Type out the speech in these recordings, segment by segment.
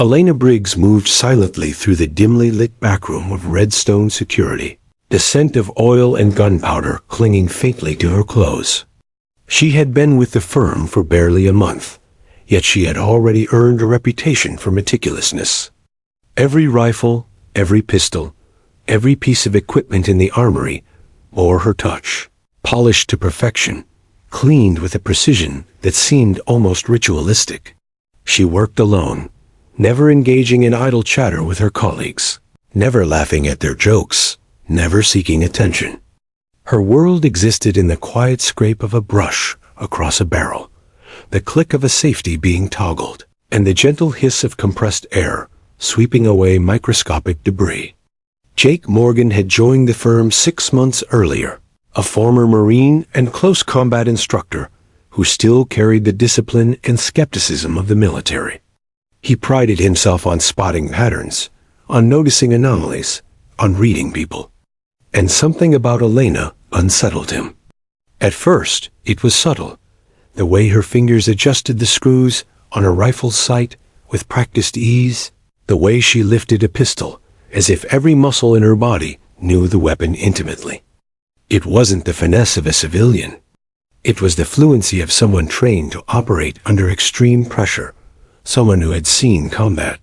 Elena Briggs moved silently through the dimly lit backroom of Redstone Security, the scent of oil and gunpowder clinging faintly to her clothes. She had been with the firm for barely a month, yet she had already earned a reputation for meticulousness. Every rifle, every pistol, every piece of equipment in the armory bore her touch, polished to perfection, cleaned with a precision that seemed almost ritualistic. She worked alone, never engaging in idle chatter with her colleagues, never laughing at their jokes, never seeking attention. Her world existed in the quiet scrape of a brush across a barrel, the click of a safety being toggled, and the gentle hiss of compressed air sweeping away microscopic debris. Jake Morgan had joined the firm 6 months earlier, a former Marine and close combat instructor who still carried the discipline and skepticism of the military. He prided himself on spotting patterns, on noticing anomalies, on reading people. And something about Elena unsettled him. At first, it was subtle, the way her fingers adjusted the screws on a rifle's sight with practiced ease, the way she lifted a pistol as if every muscle in her body knew the weapon intimately. It wasn't the finesse of a civilian. It was the fluency of someone trained to operate under extreme pressure, someone who had seen combat.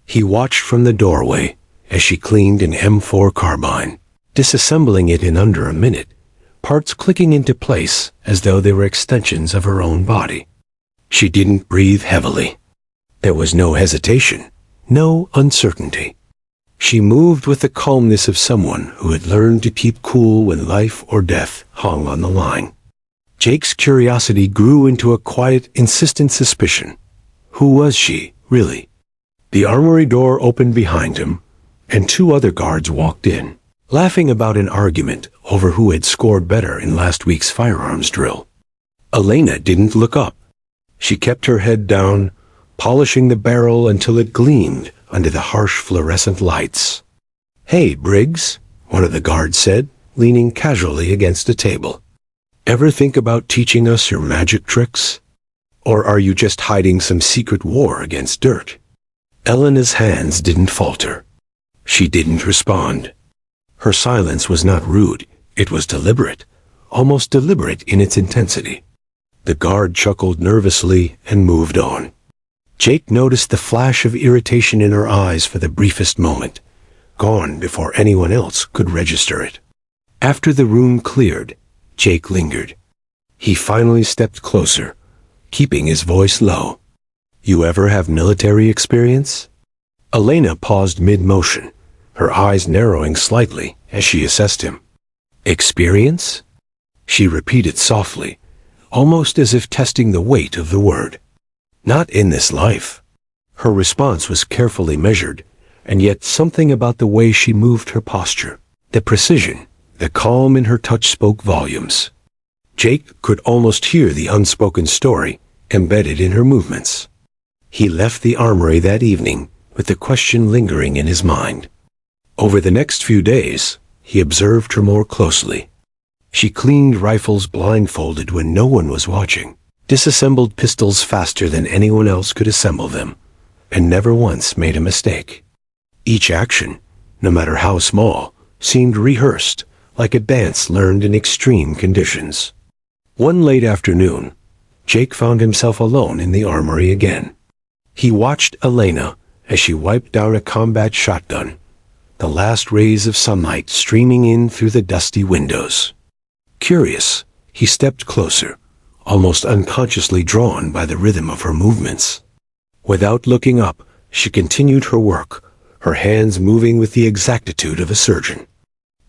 He watched from the doorway as she cleaned an M4 carbine, disassembling it in under a minute, parts clicking into place as though they were extensions of her own body. She didn't breathe heavily. There was no hesitation, no uncertainty. She moved with the calmness of someone who had learned to keep cool when life or death hung on the line. Jake's curiosity grew into a quiet, insistent suspicion. Who was she, really? The armory door opened behind him, and 2 other guards walked in, laughing about an argument over who had scored better in last week's firearms drill. Elena didn't look up. She kept her head down, polishing the barrel until it gleamed under the harsh fluorescent lights. "Hey, Briggs," one of the guards said, leaning casually against a table. "Ever think about teaching us your magic tricks? Or are you just hiding some secret war against dirt?" Elena's hands didn't falter. She didn't respond. Her silence was not rude, it was deliberate, almost deliberate in its intensity. The guard chuckled nervously and moved on. Jake noticed the flash of irritation in her eyes for the briefest moment, gone before anyone else could register it. After the room cleared, Jake lingered. He finally stepped closer, keeping his voice low. "You ever have military experience?" Elena paused mid-motion, her eyes narrowing slightly as she assessed him. "Experience?" she repeated softly, almost as if testing the weight of the word. "Not in this life." Her response was carefully measured, and yet something about the way she moved her posture, the precision, the calm in her touch spoke volumes. Jake could almost hear the unspoken story embedded in her movements. He left the armory that evening with the question lingering in his mind. Over the next few days, he observed her more closely. She cleaned rifles blindfolded when no one was watching, disassembled pistols faster than anyone else could assemble them, and never once made a mistake. Each action, no matter how small, seemed rehearsed, like a dance learned in extreme conditions. One late afternoon, Jake found himself alone in the armory again. He watched Elena as she wiped down a combat shotgun, the last rays of sunlight streaming in through the dusty windows. Curious, he stepped closer, almost unconsciously drawn by the rhythm of her movements. Without looking up, she continued her work, her hands moving with the exactitude of a surgeon.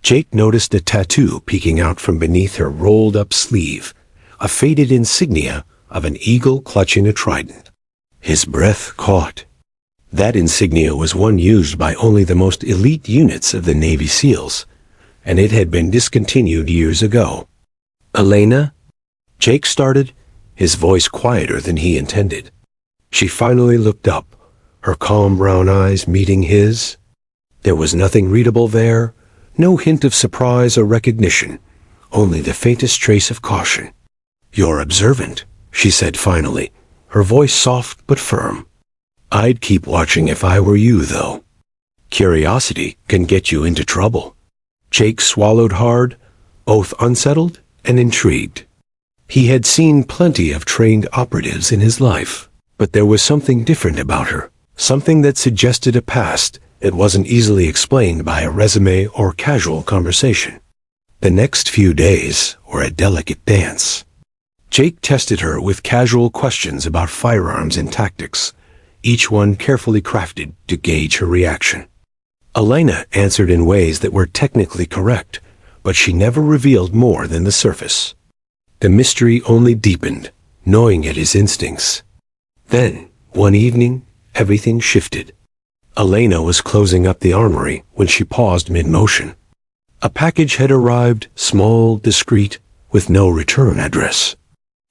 Jake noticed a tattoo peeking out from beneath her rolled-up sleeve, a faded insignia of an eagle clutching a trident. His breath caught. That insignia was one used by only the most elite units of the Navy SEALs, and it had been discontinued years ago. "Elena?" Jake started, his voice quieter than he intended. She finally looked up, her calm brown eyes meeting his. There was nothing readable there, no hint of surprise or recognition, only the faintest trace of caution. "You're observant," she said finally, her voice soft but firm. I'd keep watching if I were you, though. Curiosity can get you into trouble. Jake swallowed hard, both unsettled and intrigued. He had seen plenty of trained operatives in his life, but there was something different about her, something that suggested a past that wasn't easily explained by a resume or casual conversation. The next few days were a delicate dance. Jake tested her with casual questions about firearms and tactics, each one carefully crafted to gauge her reaction. Elena answered in ways that were technically correct, but she never revealed more than the surface. The mystery only deepened, gnawing at his instincts. Then, one evening, everything shifted. Elena was closing up the armory when she paused mid-motion. A package had arrived, small, discreet, with no return address.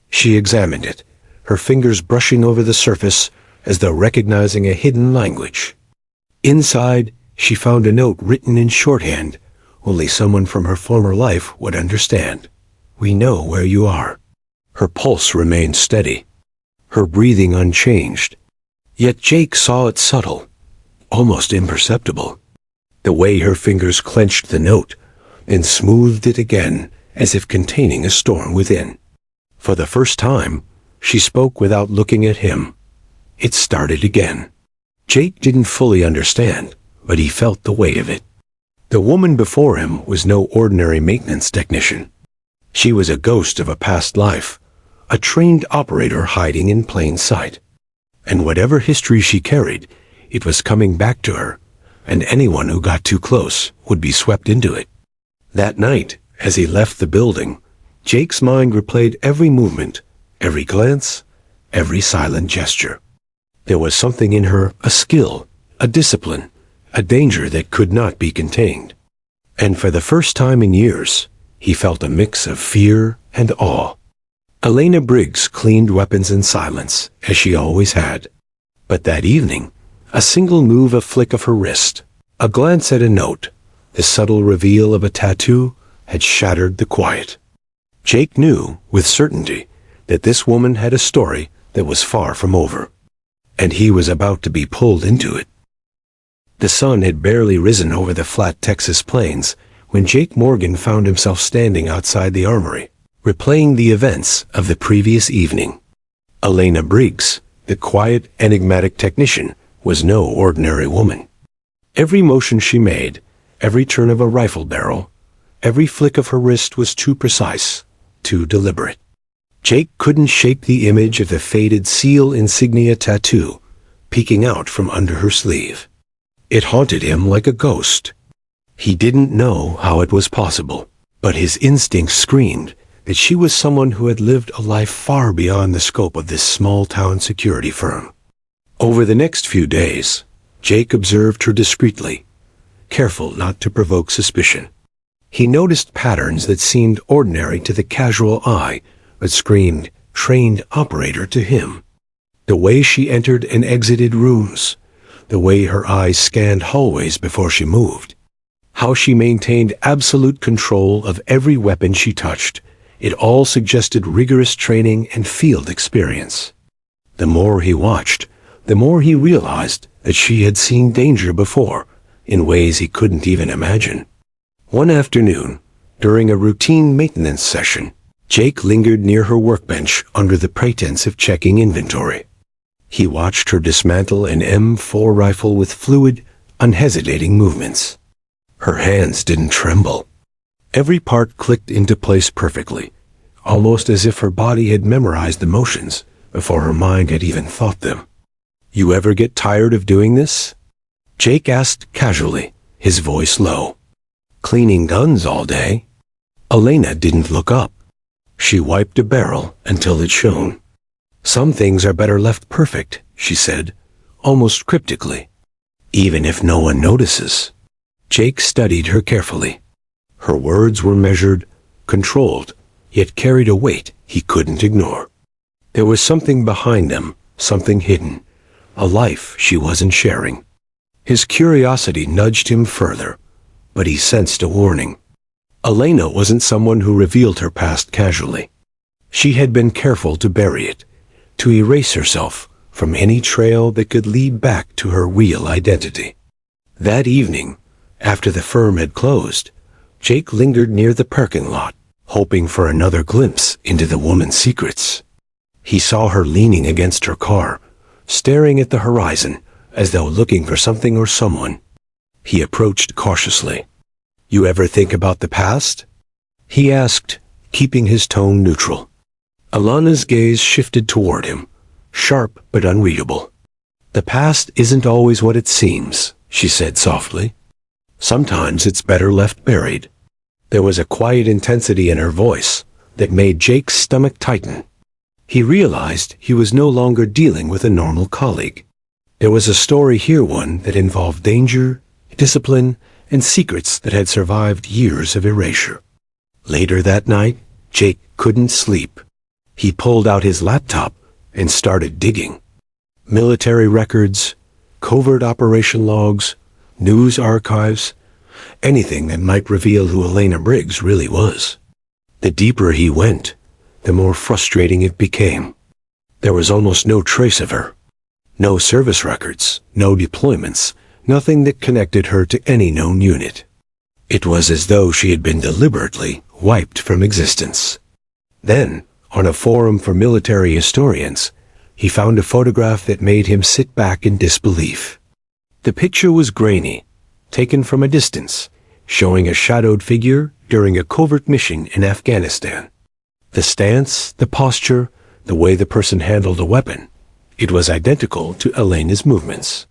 She examined it, her fingers brushing over the surface as though recognizing a hidden language. Inside, she found a note written in shorthand only someone from her former life would understand. "We know where you are." Her pulse remained steady, her breathing unchanged. Yet Jake saw it subtle, almost imperceptible. The way her fingers clenched the note and smoothed it again as if containing a storm within. For the first time, she spoke without looking at him. It started again. Jake didn't fully understand, but he felt the weight of it. The woman before him was no ordinary maintenance technician. She was a ghost of a past life, a trained operator hiding in plain sight. And whatever history she carried, it was coming back to her, and anyone who got too close would be swept into it. That night, as he left the building, Jake's mind replayed every movement, every glance, every silent gesture. There was something in her, a skill, a discipline, a danger that could not be contained. And for the first time in years, he felt a mix of fear and awe. Elena Briggs cleaned weapons in silence, as she always had. But that evening, a single move, a flick of her wrist, a glance at a note, the subtle reveal of a tattoo, had shattered the quiet. Jake knew, with certainty, that this woman had a story that was far from over, and he was about to be pulled into it. The sun had barely risen over the flat Texas plains when Jake Morgan found himself standing outside the armory, replaying the events of the previous evening. Elena Briggs, the quiet, enigmatic technician, was no ordinary woman. Every motion she made, every turn of a rifle barrel, every flick of her wrist was too precise, too deliberate. Jake couldn't shake the image of the faded seal insignia tattoo peeking out from under her sleeve. It haunted him like a ghost. He didn't know how it was possible, but his instincts screamed that she was someone who had lived a life far beyond the scope of this small-town security firm. Over the next few days, Jake observed her discreetly, careful not to provoke suspicion. He noticed patterns that seemed ordinary to the casual eye, but screamed trained operator to him. The way she entered and exited rooms, the way her eyes scanned hallways before she moved, how she maintained absolute control of every weapon she touched, it all suggested rigorous training and field experience. The more he watched, the more he realized that she had seen danger before, in ways he couldn't even imagine. One afternoon, during a routine maintenance session, Jake lingered near her workbench under the pretense of checking inventory. He watched her dismantle an M4 rifle with fluid, unhesitating movements. Her hands didn't tremble. Every part clicked into place perfectly, almost as if her body had memorized the motions before her mind had even thought them. "You ever get tired of doing this?" Jake asked casually, his voice low. "Cleaning guns all day?" Elena didn't look up. She wiped a barrel until it shone. "Some things are better left perfect," she said, almost cryptically. "Even if no one notices." Jake studied her carefully. Her words were measured, controlled, yet carried a weight he couldn't ignore. There was something behind them, something hidden, a life she wasn't sharing. His curiosity nudged him further, but he sensed a warning. Elena wasn't someone who revealed her past casually. She had been careful to bury it, to erase herself from any trail that could lead back to her real identity. That evening, after the firm had closed, Jake lingered near the parking lot, hoping for another glimpse into the woman's secrets. He saw her leaning against her car, staring at the horizon as though looking for something or someone. He approached cautiously. "You ever think about the past?" he asked, keeping his tone neutral. Alana's gaze shifted toward him, sharp but unreadable. "The past isn't always what it seems," she said softly. "Sometimes it's better left buried." There was a quiet intensity in her voice that made Jake's stomach tighten. He realized he was no longer dealing with a normal colleague. There was a story here, one that involved danger, discipline, and secrets that had survived years of erasure. Later that night, Jake couldn't sleep. He pulled out his laptop and started digging. Military records, covert operation logs, news archives, anything that might reveal who Elena Briggs really was. The deeper he went, the more frustrating it became. There was almost no trace of her. No service records, no deployments, nothing that connected her to any known unit. It was as though she had been deliberately wiped from existence. Then, on a forum for military historians, he found a photograph that made him sit back in disbelief. The picture was grainy, taken from a distance, showing a shadowed figure during a covert mission in Afghanistan. The stance, the posture, the way the person handled a weapon, it was identical to Elena's movements.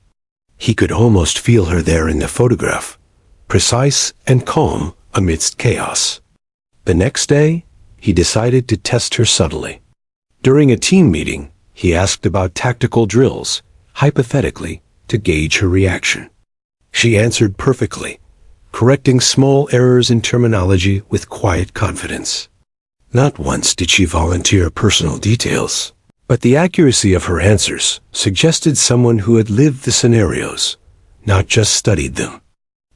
He could almost feel her there in the photograph, precise and calm amidst chaos. The next day, he decided to test her subtly. During a team meeting, he asked about tactical drills, hypothetically, to gauge her reaction. She answered perfectly, correcting small errors in terminology with quiet confidence. Not once did she volunteer personal details, but the accuracy of her answers suggested someone who had lived the scenarios, not just studied them.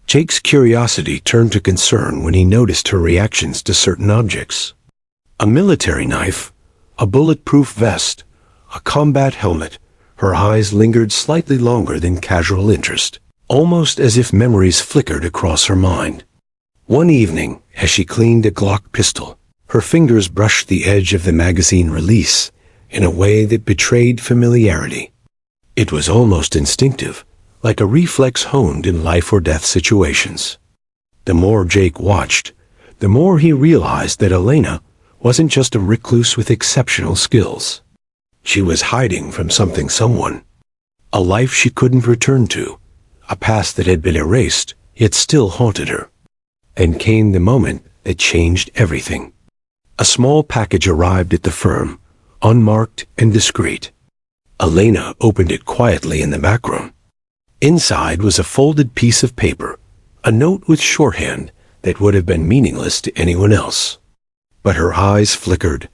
Jake's curiosity turned to concern when he noticed her reactions to certain objects. A military knife, a bulletproof vest, a combat helmet. Her eyes lingered slightly longer than casual interest, almost as if memories flickered across her mind. One evening, as she cleaned a Glock pistol, her fingers brushed the edge of the magazine release in a way that betrayed familiarity. It was almost instinctive, like a reflex honed in life-or-death situations. The more Jake watched, the more he realized that Elena wasn't just a recluse with exceptional skills. She was hiding from someone. A life she couldn't return to, a past that had been erased, yet still haunted her. And came the moment that changed everything. A small package arrived at the firm, unmarked and discreet. Elena opened it quietly in the back room. Inside was a folded piece of paper, a note with shorthand that would have been meaningless to anyone else. But her eyes flickered,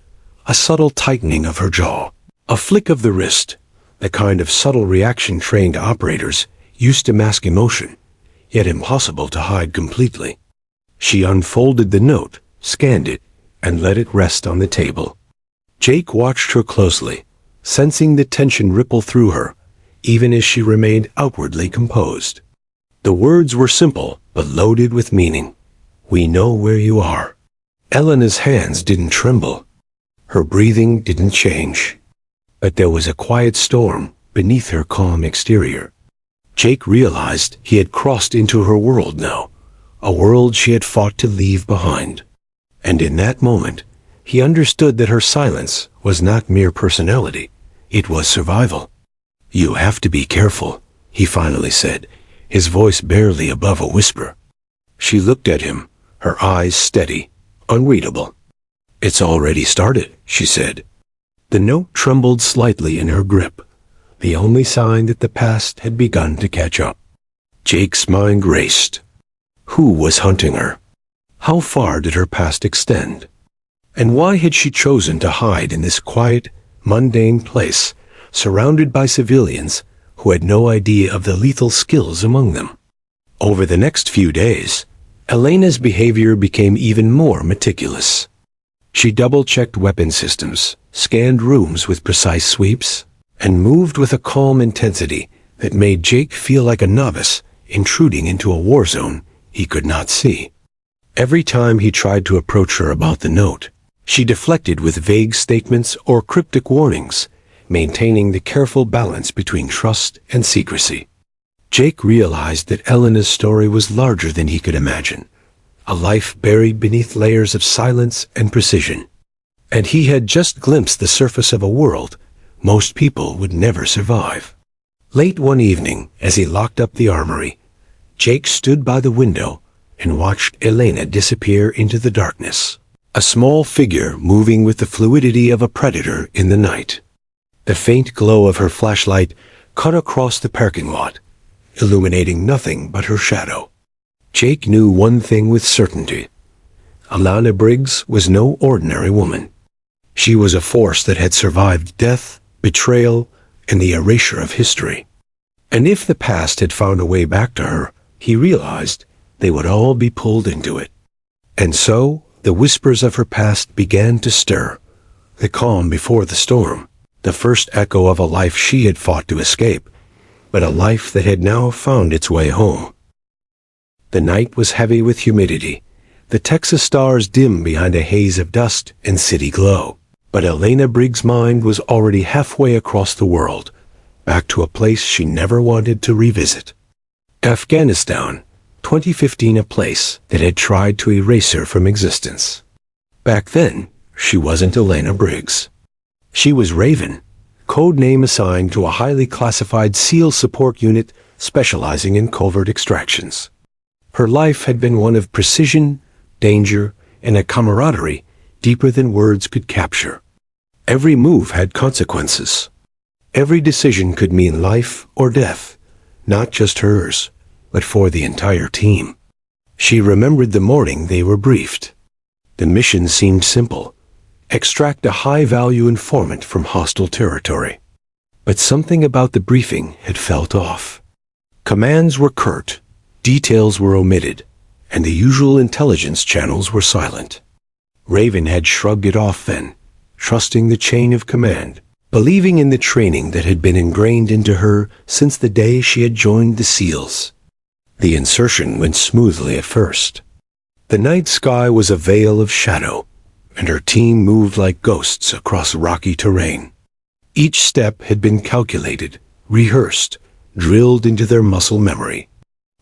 a subtle tightening of her jaw, a flick of the wrist, the kind of subtle reaction trained operators used to mask emotion, yet impossible to hide completely. She unfolded the note, scanned it, and let it rest on the table. Jake watched her closely, sensing the tension ripple through her, even as she remained outwardly composed. The words were simple, but loaded with meaning. "We know where you are." Elena's hands didn't tremble. Her breathing didn't change. But there was a quiet storm beneath her calm exterior. Jake realized he had crossed into her world now, a world she had fought to leave behind. And in that moment, he understood that her silence was not mere personality, it was survival. "You have to be careful," he finally said, his voice barely above a whisper. She looked at him, her eyes steady, unreadable. "It's already started," she said. The note trembled slightly in her grip, the only sign that the past had begun to catch up. Jake's mind raced. Who was hunting her? How far did her past extend? And why had she chosen to hide in this quiet, mundane place, surrounded by civilians who had no idea of the lethal skills among them? Over the next few days, Elena's behavior became even more meticulous. She double-checked weapon systems, scanned rooms with precise sweeps, and moved with a calm intensity that made Jake feel like a novice intruding into a war zone he could not see. Every time he tried to approach her about the note, she deflected with vague statements or cryptic warnings, maintaining the careful balance between trust and secrecy. Jake realized that Elena's story was larger than he could imagine, a life buried beneath layers of silence and precision. And he had just glimpsed the surface of a world most people would never survive. Late one evening, as he locked up the armory, Jake stood by the window and watched Elena disappear into the darkness, a small figure moving with the fluidity of a predator in the night. The faint glow of her flashlight cut across the parking lot, illuminating nothing but her shadow. Jake knew one thing with certainty. Elena Briggs was no ordinary woman. She was a force that had survived death, betrayal, and the erasure of history. And if the past had found a way back to her, he realized they would all be pulled into it. And so, the whispers of her past began to stir, the calm before the storm, the first echo of a life she had fought to escape, but a life that had now found its way home. The night was heavy with humidity, the Texas stars dim behind a haze of dust and city glow. But Elena Briggs' mind was already halfway across the world, back to a place she never wanted to revisit. Afghanistan, 2015, a place that had tried to erase her from existence. Back then, she wasn't Elena Briggs. She was Raven, code name assigned to a highly classified SEAL support unit specializing in covert extractions. Her life had been one of precision, danger, and a camaraderie deeper than words could capture. Every move had consequences. Every decision could mean life or death, not just hers, but for the entire team. She remembered the morning they were briefed. The mission seemed simple: extract a high-value informant from hostile territory. But something about the briefing had felt off. Commands were curt, details were omitted, and the usual intelligence channels were silent. Raven had shrugged it off then, trusting the chain of command, believing in the training that had been ingrained into her since the day she had joined the SEALs. The insertion went smoothly at first. The night sky was a veil of shadow, and her team moved like ghosts across rocky terrain. Each step had been calculated, rehearsed, drilled into their muscle memory.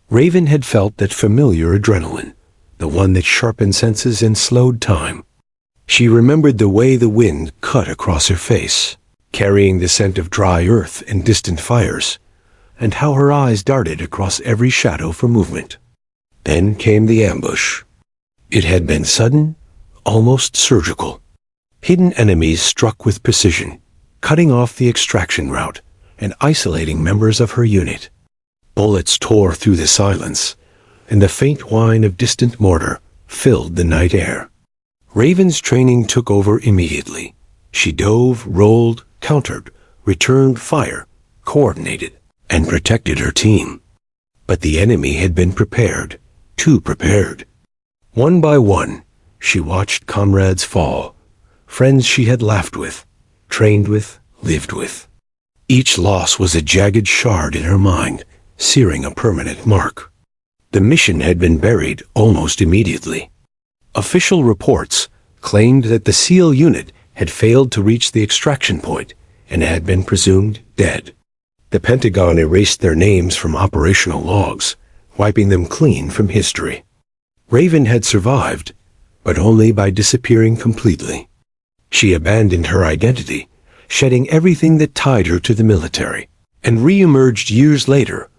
Raven had felt that familiar adrenaline, the one that sharpened senses and slowed time. She remembered the way the wind cut across her face, carrying the scent of dry earth and distant fires, and how her eyes darted across every shadow for movement. Then came the ambush. It had been sudden, almost surgical. Hidden enemies struck with precision, cutting off the extraction route and isolating members of her unit. Bullets tore through the silence, and the faint whine of distant mortar filled the night air. Raven's training took over immediately. She dove, rolled, countered, returned fire, coordinated, and protected her team. But the enemy had been prepared, too prepared. One by one, she watched comrades fall, friends she had laughed with, trained with, lived with. Each loss was a jagged shard in her mind, searing a permanent mark. The mission had been buried almost immediately. Official reports claimed that the SEAL unit had failed to reach the extraction point and had been presumed dead. The Pentagon erased their names from operational logs, wiping them clean from history. Raven had survived, but only by disappearing completely. She abandoned her identity, shedding everything that tied her to the military, and re-emerged years later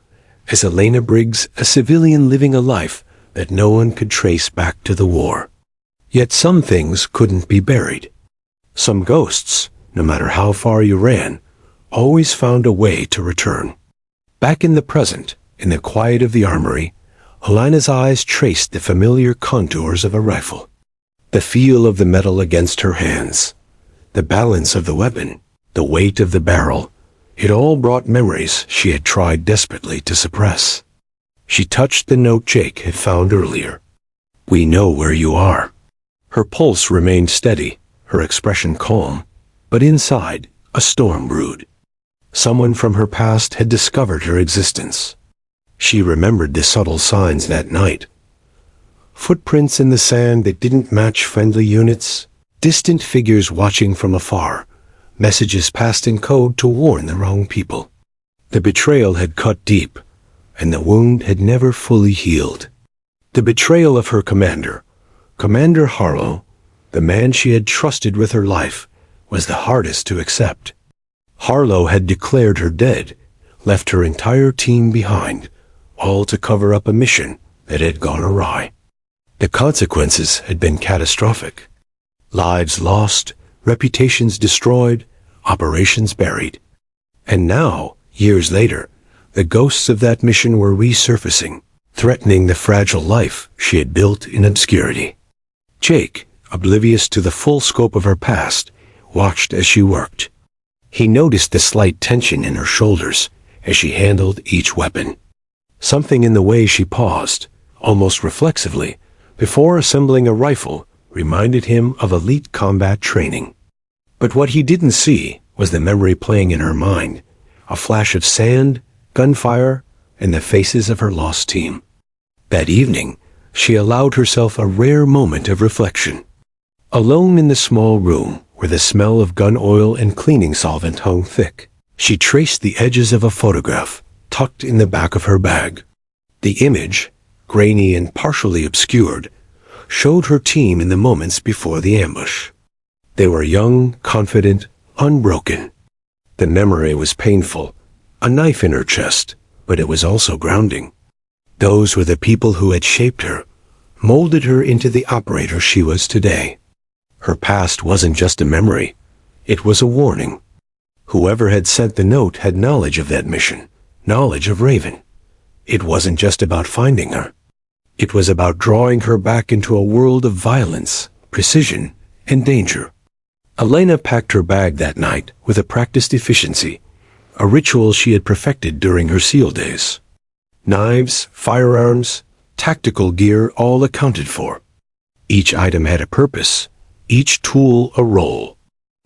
as Elena Briggs, a civilian living a life that no one could trace back to the war. Yet some things couldn't be buried. Some ghosts, no matter how far you ran, always found a way to return. Back in the present, in the quiet of the armory, Elena's eyes traced the familiar contours of a rifle. The feel of the metal against her hands, the balance of the weapon, the weight of the barrel, it all brought memories she had tried desperately to suppress. She touched the note Jake had found earlier. "We know where you are." Her pulse remained steady, her expression calm, but inside, a storm brewed. Someone from her past had discovered her existence. She remembered the subtle signs that night. Footprints in the sand that didn't match friendly units, distant figures watching from afar, messages passed in code to warn the wrong people. The betrayal had cut deep, and the wound had never fully healed. The betrayal of her commander, Commander Harlow, the man she had trusted with her life, was the hardest to accept. Harlow had declared her dead, left her entire team behind, all to cover up a mission that had gone awry. The consequences had been catastrophic. Lives lost, reputations destroyed, operations buried. And now, years later, the ghosts of that mission were resurfacing, threatening the fragile life she had built in obscurity. Jake, oblivious to the full scope of her past, watched as she worked. He noticed the slight tension in her shoulders as she handled each weapon. Something in the way she paused, almost reflexively, before assembling a rifle reminded him of elite combat training. But what he didn't see was the memory playing in her mind, a flash of sand, gunfire, and the faces of her lost team. That evening, she allowed herself a rare moment of reflection. Alone in the small room where the smell of gun oil and cleaning solvent hung thick, she traced the edges of a photograph tucked in the back of her bag. The image, grainy and partially obscured, showed her team in the moments before the ambush. They were young, confident, unbroken. The memory was painful, a knife in her chest, but it was also grounding. Those were the people who had shaped her, molded her into the operator she was today. Her past wasn't just a memory, it was a warning. Whoever had sent the note had knowledge of that mission, knowledge of Raven. It wasn't just about finding her. It was about drawing her back into a world of violence, precision, and danger. Elena packed her bag that night with a practiced efficiency, a ritual she had perfected during her SEAL days. Knives, firearms, tactical gear all accounted for. Each item had a purpose, each tool a role.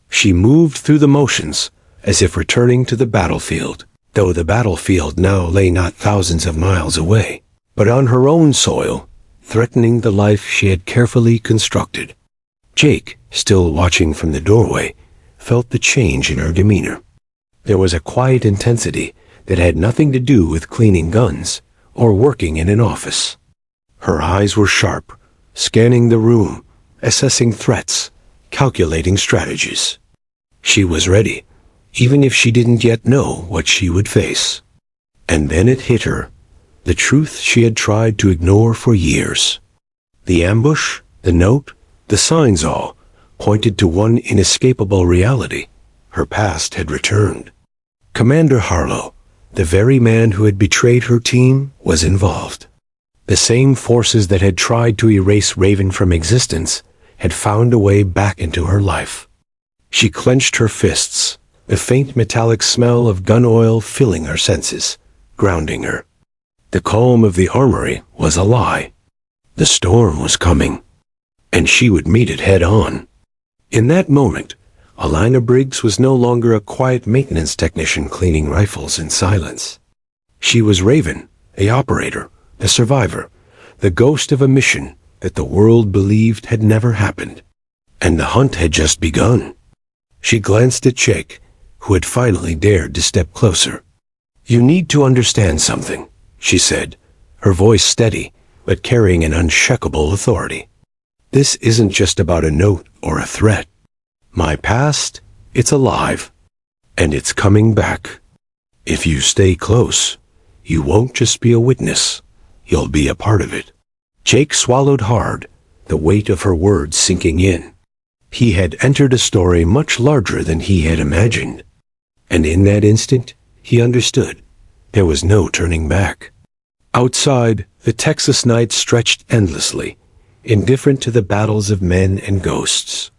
She moved through the motions as if returning to the battlefield, though the battlefield now lay not thousands of miles away, but on her own soil, threatening the life she had carefully constructed. Jake, still watching from the doorway, felt the change in her demeanor. There was a quiet intensity that had nothing to do with cleaning guns or working in an office. Her eyes were sharp, scanning the room, assessing threats, calculating strategies. She was ready, even if she didn't yet know what she would face. And then it hit her, the truth she had tried to ignore for years. The ambush, the note, the signs all pointed to one inescapable reality. Her past had returned. Commander Harlow, the very man who had betrayed her team, was involved. The same forces that had tried to erase Raven from existence had found a way back into her life. She clenched her fists, the faint metallic smell of gun oil filling her senses, grounding her. The calm of the armory was a lie. The storm was coming, and she would meet it head on. In that moment, Alina Briggs was no longer a quiet maintenance technician cleaning rifles in silence. She was Raven, a operator, a survivor, the ghost of a mission that the world believed had never happened. And the hunt had just begun. She glanced at Jake, who had finally dared to step closer. "You need to understand something," she said, her voice steady, but carrying an unshakable authority. "This isn't just about a note or a threat. My past, it's alive, and it's coming back. If you stay close, you won't just be a witness, you'll be a part of it." Jake swallowed hard, the weight of her words sinking in. He had entered a story much larger than he had imagined. And in that instant, he understood. There was no turning back. Outside, the Texas night stretched endlessly, indifferent to the battles of men and ghosts.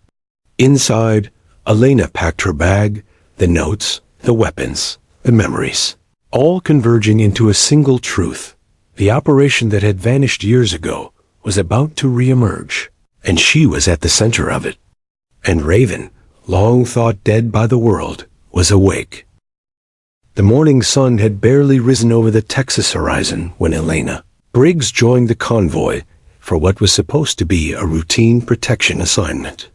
Inside, Elena packed her bag, the notes, the weapons, the memories, all converging into a single truth. The operation that had vanished years ago was about to reemerge, and she was at the center of it. And Raven, long thought dead by the world, was awake. The morning sun had barely risen over the Texas horizon when Elena Briggs joined the convoy for what was supposed to be a routine protection assignment.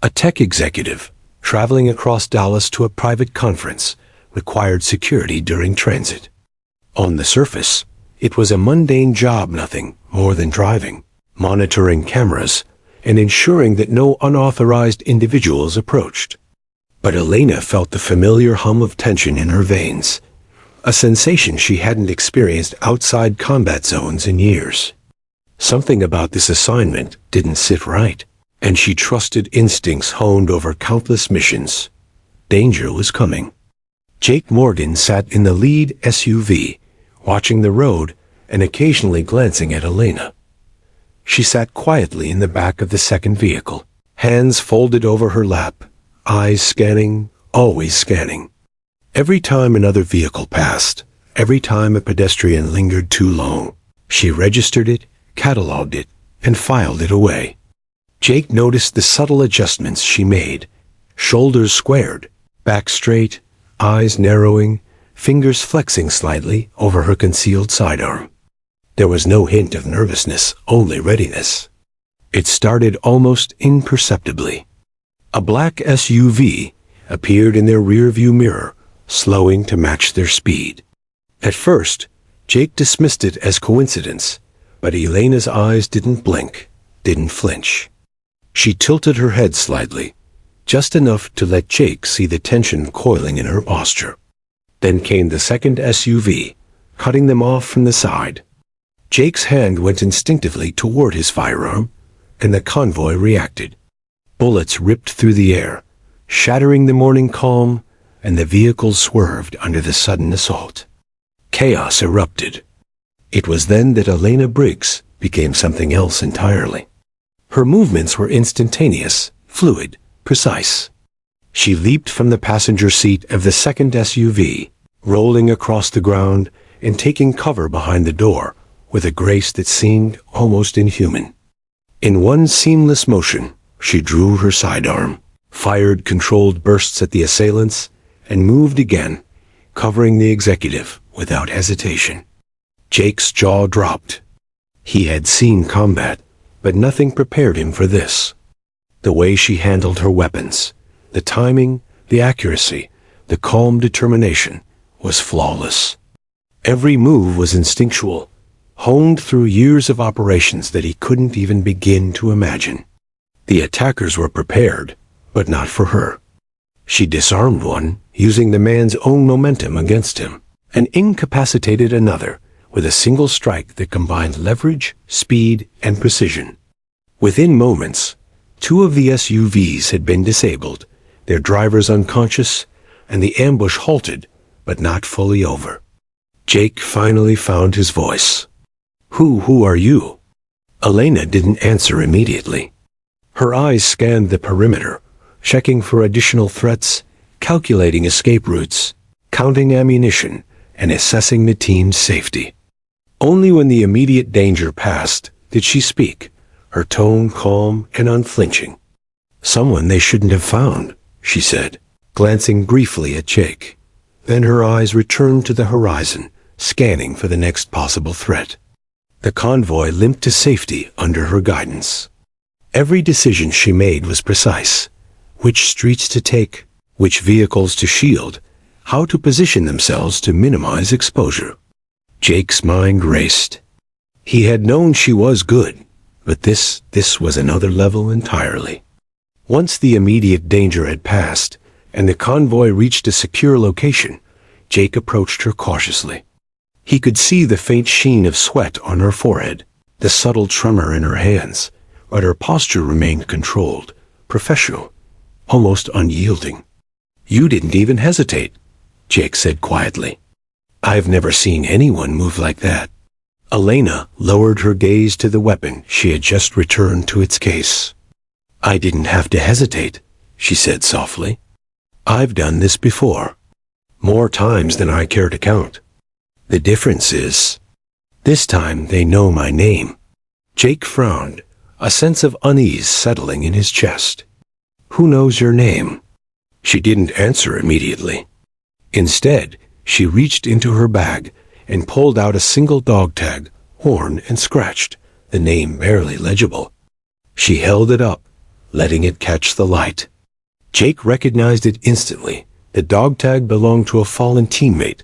A tech executive traveling across Dallas to a private conference required security during transit. On the surface, it was a mundane job, nothing more than driving, monitoring cameras, and ensuring that no unauthorized individuals approached. But Elena felt the familiar hum of tension in her veins, a sensation she hadn't experienced outside combat zones in years. Something about this assignment didn't sit right, and she trusted instincts honed over countless missions. Danger was coming. Jake Morgan sat in the lead SUV, watching the road and occasionally glancing at Elena. She sat quietly in the back of the second vehicle, hands folded over her lap, eyes scanning, always scanning. Every time another vehicle passed, every time a pedestrian lingered too long, she registered it, cataloged it, and filed it away. Jake noticed the subtle adjustments she made. Shoulders squared, back straight, eyes narrowing, fingers flexing slightly over her concealed sidearm. There was no hint of nervousness, only readiness. It started almost imperceptibly. A black SUV appeared in their rearview mirror, slowing to match their speed. At first, Jake dismissed it as coincidence, but Elena's eyes didn't blink, didn't flinch. She tilted her head slightly, just enough to let Jake see the tension coiling in her posture. Then came the second SUV, cutting them off from the side. Jake's hand went instinctively toward his firearm, and the convoy reacted. Bullets ripped through the air, shattering the morning calm, and the vehicles swerved under the sudden assault. Chaos erupted. It was then that Elena Briggs became something else entirely. Her movements were instantaneous, fluid, precise. She leaped from the passenger seat of the second SUV, rolling across the ground and taking cover behind the door with a grace that seemed almost inhuman. In one seamless motion, she drew her sidearm, fired controlled bursts at the assailants, and moved again, covering the executive without hesitation. Jake's jaw dropped. He had seen combat, but nothing prepared him for this. The way she handled her weapons, the timing, the accuracy, the calm determination, was flawless. Every move was instinctual, honed through years of operations that he couldn't even begin to imagine. The attackers were prepared, but not for her. She disarmed one, using the man's own momentum against him, and incapacitated another with a single strike that combined leverage, speed, and precision. Within moments, 2 of the SUVs had been disabled, their drivers unconscious, and the ambush halted, but not fully over. Jake finally found his voice. Who are you?" Elena didn't answer immediately. Her eyes scanned the perimeter, checking for additional threats, calculating escape routes, counting ammunition, and assessing the team's safety. Only when the immediate danger passed did she speak, her tone calm and unflinching. "Someone they shouldn't have found," she said, glancing briefly at Jake. Then her eyes returned to the horizon, scanning for the next possible threat. The convoy limped to safety under her guidance. Every decision she made was precise. Which streets to take, which vehicles to shield, how to position themselves to minimize exposure. Jake's mind raced. He had known she was good, but this was another level entirely. Once the immediate danger had passed, and the convoy reached a secure location, Jake approached her cautiously. He could see the faint sheen of sweat on her forehead, the subtle tremor in her hands, but her posture remained controlled, professional, almost unyielding. "You didn't even hesitate," Jake said quietly. "I've never seen anyone move like that." Elena lowered her gaze to the weapon she had just returned to its case. "I didn't have to hesitate," she said softly. "I've done this before. More times than I care to count. The difference is, this time they know my name." Jake frowned, a sense of unease settling in his chest. "Who knows your name?" She didn't answer immediately. Instead, She reached into her bag and pulled out a single dog tag, worn and scratched, the name barely legible. She held it up, letting it catch the light. Jake recognized it instantly. The dog tag belonged to a fallen teammate,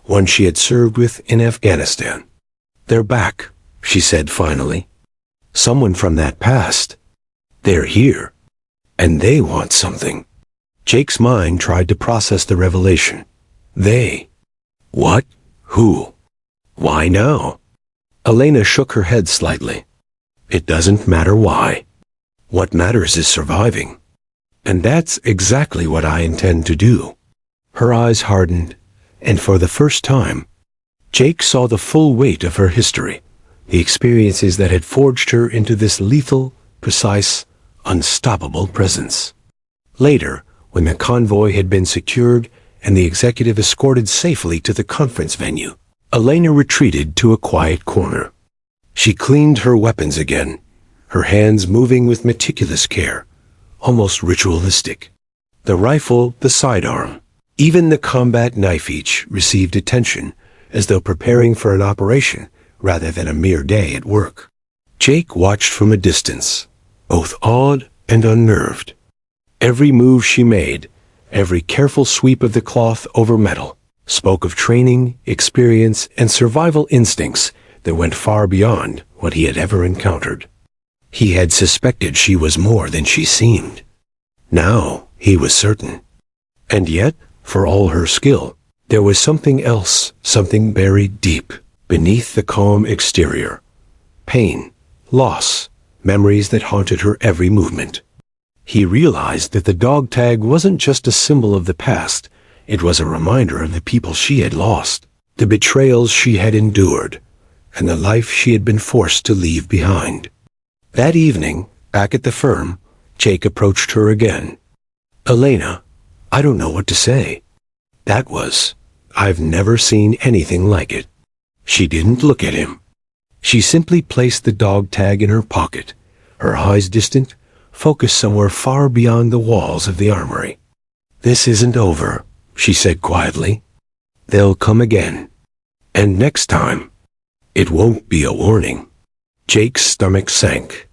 one she had served with in Afghanistan. "They're back," she said finally. "Someone from that past. They're here. And they want something." Jake's mind tried to process the revelation. They. What? Who? Why now? Elena shook her head slightly. It doesn't matter why. What matters is surviving. And that's exactly what I intend to do. Her eyes hardened, and for the first time, Jake saw the full weight of her history, the experiences that had forged her into this lethal, precise, unstoppable presence. Later, when the convoy had been secured and the executive escorted safely to the conference venue, Elena retreated to a quiet corner. She cleaned her weapons again, her hands moving with meticulous care, almost ritualistic. The rifle, the sidearm, even the combat knife each received attention, as though preparing for an operation rather than a mere day at work. Jake watched from a distance, both awed and unnerved. Every move she made, every careful sweep of the cloth over metal, spoke of training, experience, and survival instincts that went far beyond what he had ever encountered. He had suspected she was more than she seemed. Now he was certain. And yet, for all her skill, there was something else, something buried deep, beneath the calm exterior. Pain, loss, memories that haunted her every movement. He realized that the dog tag wasn't just a symbol of the past, it was a reminder of the people she had lost, the betrayals she had endured, and the life she had been forced to leave behind. That evening, back at the firm, Jake approached her again. "Elena, I don't know what to say." That was, "I've never seen anything like it." She didn't look at him. She simply placed the dog tag in her pocket, her eyes distant, focused somewhere far beyond the walls of the armory. "This isn't over," she said quietly. "They'll come again. And next time, it won't be a warning." Jake's stomach sank.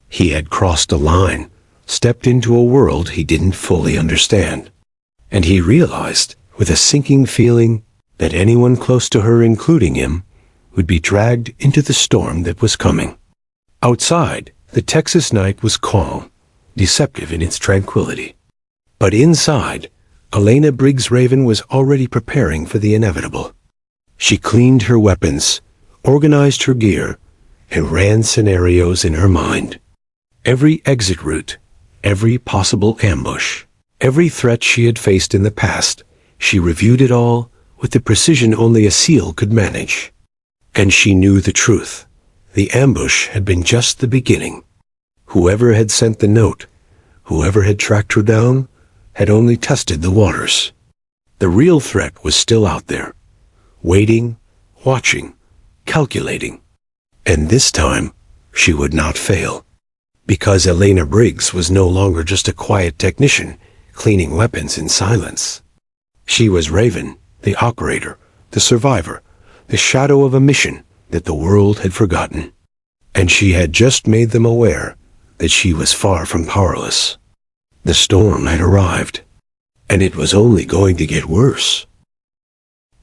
He had crossed a line, stepped into a world he didn't fully understand. And he realized, with a sinking feeling, that anyone close to her, including him, would be dragged into the storm that was coming. Outside, the Texas night was calm, deceptive in its tranquility. But inside, Elena Briggs-Raven was already preparing for the inevitable. She cleaned her weapons, organized her gear, and ran scenarios in her mind. Every exit route, every possible ambush, every threat she had faced in the past, she reviewed it all with the precision only a SEAL could manage. And she knew the truth. The ambush had been just the beginning. Whoever had sent the note, whoever had tracked her down, had only tested the waters. The real threat was still out there, waiting, watching, calculating. And this time, she would not fail. Because Elena Briggs was no longer just a quiet technician, cleaning weapons in silence. She was Raven, the operator, the survivor, the shadow of a mission that the world had forgotten. And she had just made them aware that she was far from powerless. The storm had arrived, and it was only going to get worse.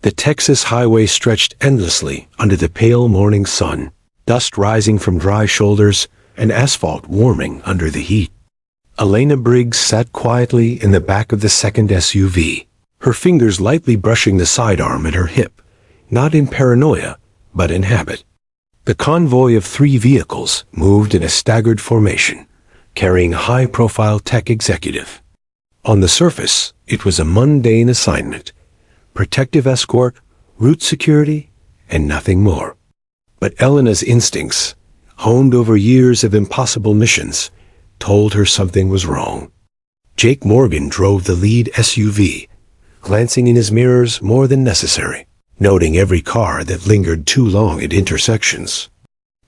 The Texas highway stretched endlessly under the pale morning sun, dust rising from dry shoulders and asphalt warming under the heat. Elena Briggs sat quietly in the back of the second SUV, her fingers lightly brushing the sidearm at her hip, not in paranoia, but in habit. The convoy of 3 vehicles moved in a staggered formation, carrying a high-profile tech executive. On the surface, it was a mundane assignment, protective escort, route security, and nothing more. But Elena's instincts, honed over years of impossible missions, told her something was wrong. Jake Morgan drove the lead SUV, glancing in his mirrors more than necessary, noting every car that lingered too long at intersections.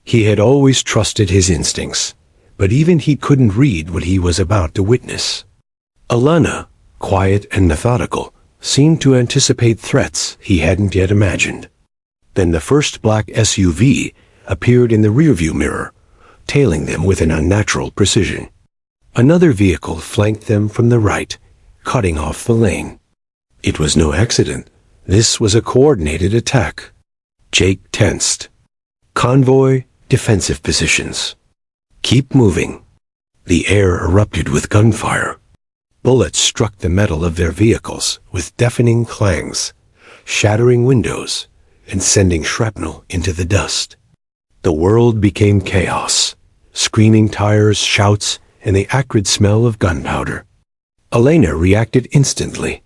He had always trusted his instincts, but even he couldn't read what he was about to witness. Elena, quiet and methodical, seemed to anticipate threats he hadn't yet imagined. Then the first black SUV appeared in the rearview mirror, tailing them with an unnatural precision. Another vehicle flanked them from the right, cutting off the lane. It was no accident. This was a coordinated attack. Jake tensed. Convoy, defensive positions. Keep moving. The air erupted with gunfire. Bullets struck the metal of their vehicles with deafening clangs, shattering windows and sending shrapnel into the dust. The world became chaos, screaming tires, shouts, and the acrid smell of gunpowder. Elena reacted instantly.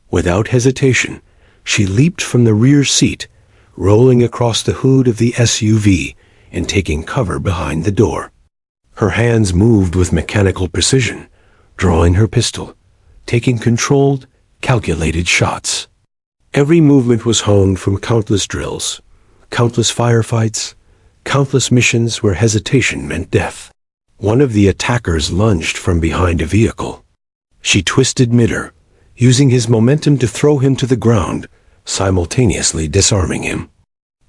Without hesitation, she leaped from the rear seat, rolling across the hood of the SUV and taking cover behind the door. Her hands moved with mechanical precision, drawing her pistol, taking controlled, calculated shots. Every movement was honed from countless drills, countless firefights, countless missions where hesitation meant death. One of the attackers lunged from behind a vehicle. She twisted midair, using his momentum to throw him to the ground, simultaneously disarming him.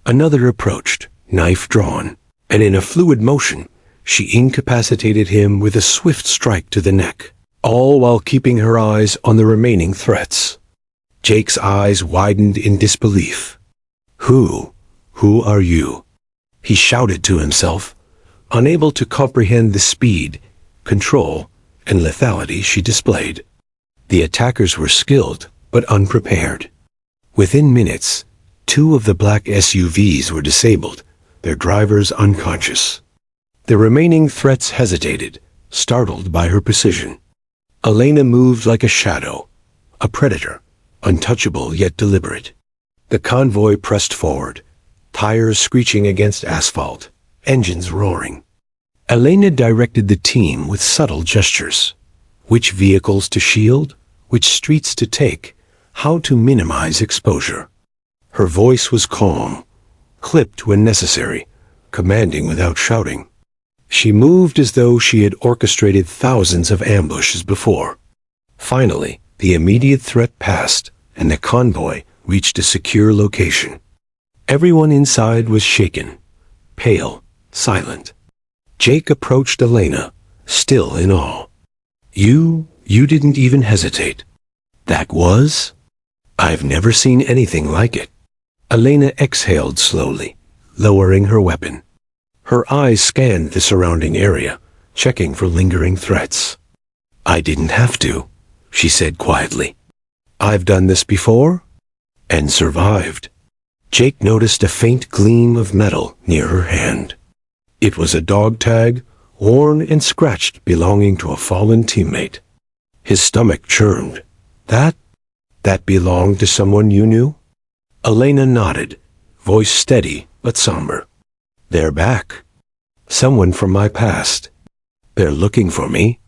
Another approached, knife drawn, and in a fluid motion, she incapacitated him with a swift strike to the neck, all while keeping her eyes on the remaining threats. Jake's eyes widened in disbelief. Who are you? He shouted to himself, unable to comprehend the speed, control, and lethality she displayed. The attackers were skilled but unprepared. Within minutes, 2 of the black SUVs were disabled, their drivers unconscious. The remaining threats hesitated, startled by her precision. Elena moved like a shadow, a predator, untouchable yet deliberate. The convoy pressed forward, tires screeching against asphalt, engines roaring. Elena directed the team with subtle gestures. Which vehicles to shield, which streets to take, how to minimize exposure. Her voice was calm, clipped when necessary, commanding without shouting. She moved as though she had orchestrated thousands of ambushes before. Finally, the immediate threat passed, and the convoy reached a secure location. Everyone inside was shaken, pale, silent. Jake approached Elena, still in awe. You didn't even hesitate. That was? I've never seen anything like it. Elena exhaled slowly, lowering her weapon. Her eyes scanned the surrounding area, checking for lingering threats. I didn't have to, she said quietly. I've done this before, and survived. Jake noticed a faint gleam of metal near her hand. It was a dog tag, worn and scratched, belonging to a fallen teammate. His stomach churned. That belonged to someone you knew? Elena nodded, voice steady but somber. They're back. Someone from my past. They're looking for me,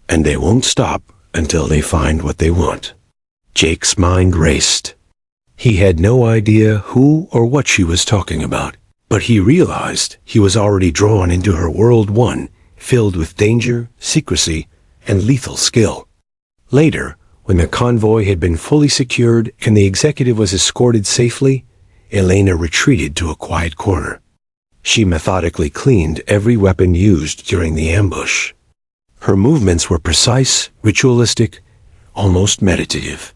and they won't stop until they find what they want. Jake's mind raced. He had no idea who or what she was talking about, but he realized he was already drawn into her world, one filled with danger, secrecy, and lethal skill. Later, when the convoy had been fully secured and the executive was escorted safely, Elena retreated to a quiet corner. She methodically cleaned every weapon used during the ambush. Her movements were precise, ritualistic, almost meditative.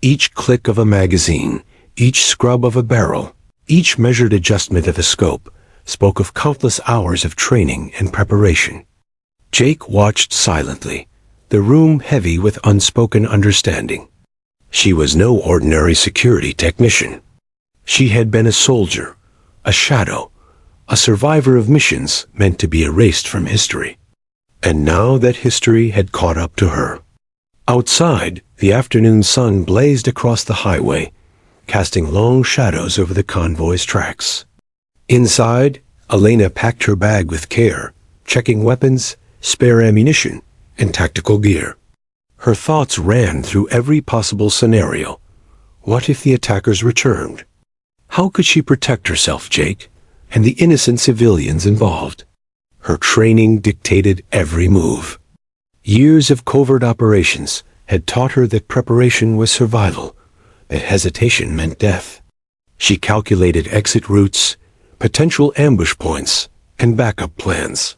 Each click of a magazine, each scrub of a barrel, each measured adjustment of a scope spoke of countless hours of training and preparation. Jake watched silently, the room heavy with unspoken understanding. She was no ordinary security technician. She had been a soldier, a shadow, a survivor of missions meant to be erased from history. And now that history had caught up to her. Outside, the afternoon sun blazed across the highway, casting long shadows over the convoy's tracks. Inside, Elena packed her bag with care, checking weapons, spare ammunition, and tactical gear. Her thoughts ran through every possible scenario. What if the attackers returned? How could she protect herself, Jake, and the innocent civilians involved? Her training dictated every move. Years of covert operations had taught her that preparation was survival, that hesitation meant death. She calculated exit routes, potential ambush points, and backup plans.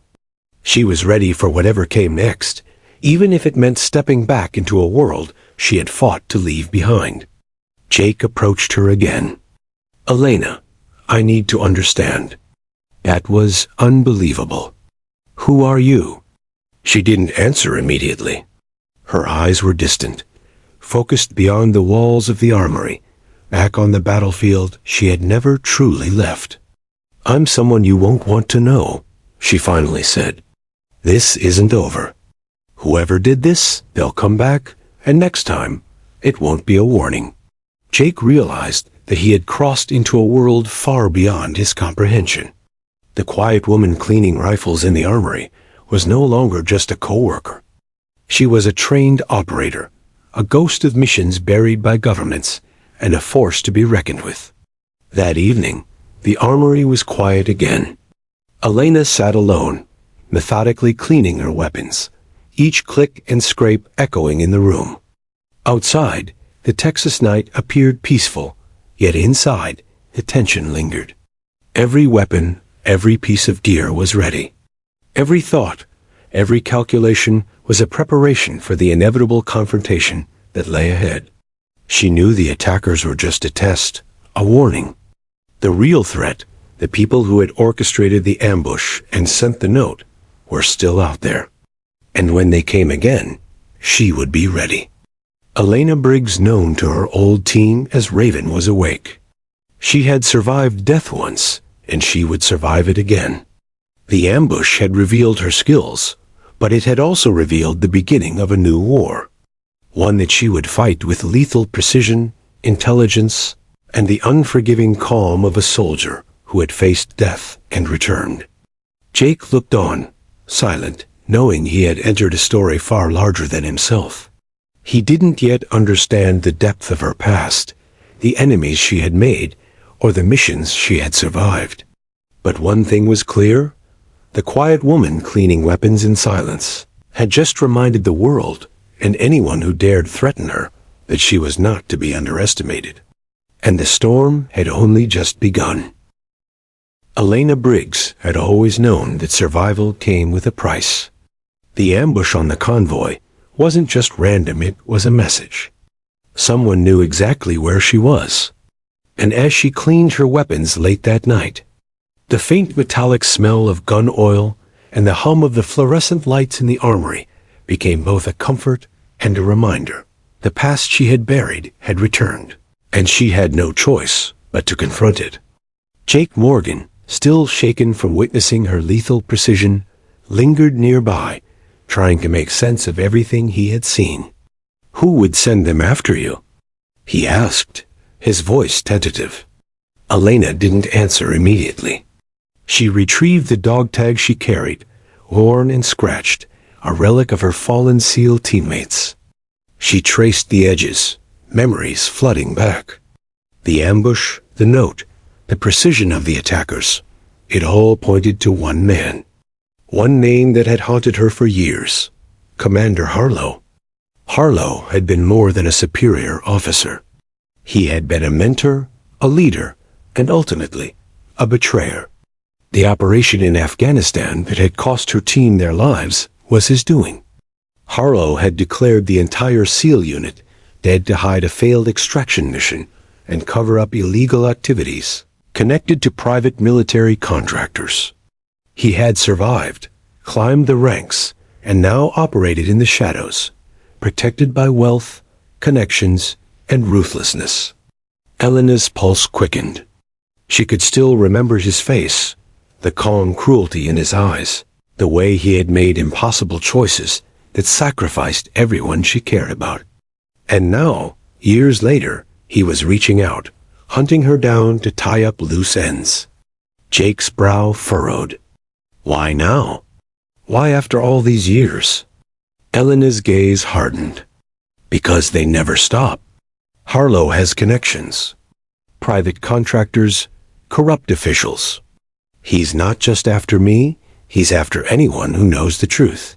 She was ready for whatever came next, even if it meant stepping back into a world she had fought to leave behind. Jake approached her again. "Elena, I need to understand." That was unbelievable. "Who are you?" She didn't answer immediately. Her eyes were distant, focused beyond the walls of the armory, back on the battlefield she had never truly left. "I'm someone you won't want to know," she finally said. "This isn't over. Whoever did this, they'll come back, and next time, it won't be a warning." Jake realized that he had crossed into a world far beyond his comprehension. The quiet woman cleaning rifles in the armory was no longer just a co-worker. She was a trained operator, a ghost of missions buried by governments, and a force to be reckoned with. That evening, the armory was quiet again. Elena sat alone, methodically cleaning her weapons, each click and scrape echoing in the room. Outside, the Texas night appeared peaceful, yet inside, the tension lingered. Every weapon, every piece of gear was ready. Every thought, every calculation was a preparation for the inevitable confrontation that lay ahead. She knew the attackers were just a test, a warning. The real threat, the people who had orchestrated the ambush and sent the note, were still out there. And when they came again, she would be ready. Elena Briggs, known to her old team as Raven, was awake. She had survived death once, and she would survive it again. The ambush had revealed her skills, but it had also revealed the beginning of a new war. One that she would fight with lethal precision, intelligence, and the unforgiving calm of a soldier who had faced death and returned. Jake looked on, silent, knowing he had entered a story far larger than himself. He didn't yet understand the depth of her past, the enemies she had made, or the missions she had survived. But one thing was clear: the quiet woman cleaning weapons in silence had just reminded the world, and anyone who dared threaten her, that she was not to be underestimated. And the storm had only just begun. Elena Briggs had always known that survival came with a price. The ambush on the convoy wasn't just random, it was a message. Someone knew exactly where she was. And as she cleaned her weapons late that night, the faint metallic smell of gun oil and the hum of the fluorescent lights in the armory became both a comfort and a reminder. The past she had buried had returned, and she had no choice but to confront it. Jake Morgan, still shaken from witnessing her lethal precision, lingered nearby, trying to make sense of everything he had seen. "Who would send them after you?" he asked, his voice tentative. Elena didn't answer immediately. She retrieved the dog tag she carried, worn and scratched, a relic of her fallen SEAL teammates. She traced the edges, memories flooding back. The ambush, the note, the precision of the attackers, it all pointed to one man. One name that had haunted her for years: Commander Harlow. Harlow had been more than a superior officer. He had been a mentor, a leader, and ultimately, a betrayer. The operation in Afghanistan that had cost her team their lives was his doing. Harlow had declared the entire SEAL unit dead to hide a failed extraction mission and cover up illegal activities connected to private military contractors. He had survived, climbed the ranks, and now operated in the shadows, protected by wealth, connections, and ruthlessness. Elena's pulse quickened. She could still remember his face, the calm cruelty in his eyes, the way he had made impossible choices that sacrificed everyone she cared about. And now, years later, he was reaching out, hunting her down to tie up loose ends. Jake's brow furrowed. Why now? Why after all these years? Elena's gaze hardened. Because they never stop. Harlow has connections. Private contractors, corrupt officials. He's not just after me, he's after anyone who knows the truth.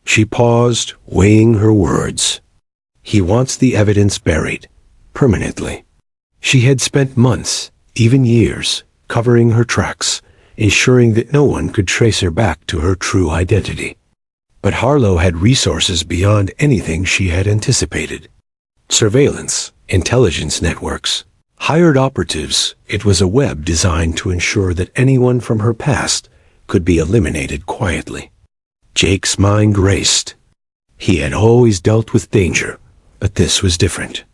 She paused, weighing her words. He wants the evidence buried, permanently. She had spent months, even years, covering her tracks, ensuring that no one could trace her back to her true identity. But Harlow had resources beyond anything she had anticipated. Surveillance, intelligence networks, hired operatives. It was a web designed to ensure that anyone from her past could be eliminated quietly. Jake's mind raced. He had always dealt with danger, but this was different.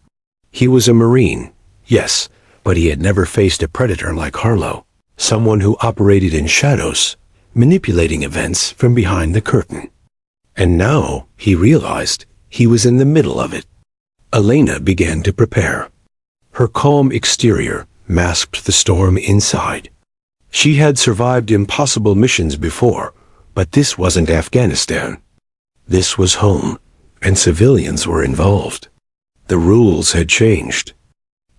He was a Marine, yes, but he had never faced a predator like Harlow, someone who operated in shadows, manipulating events from behind the curtain. And now, he realized, he was in the middle of it. Elena began to prepare. Her calm exterior masked the storm inside. She had survived impossible missions before, but this wasn't Afghanistan. This was home, and civilians were involved. The rules had changed.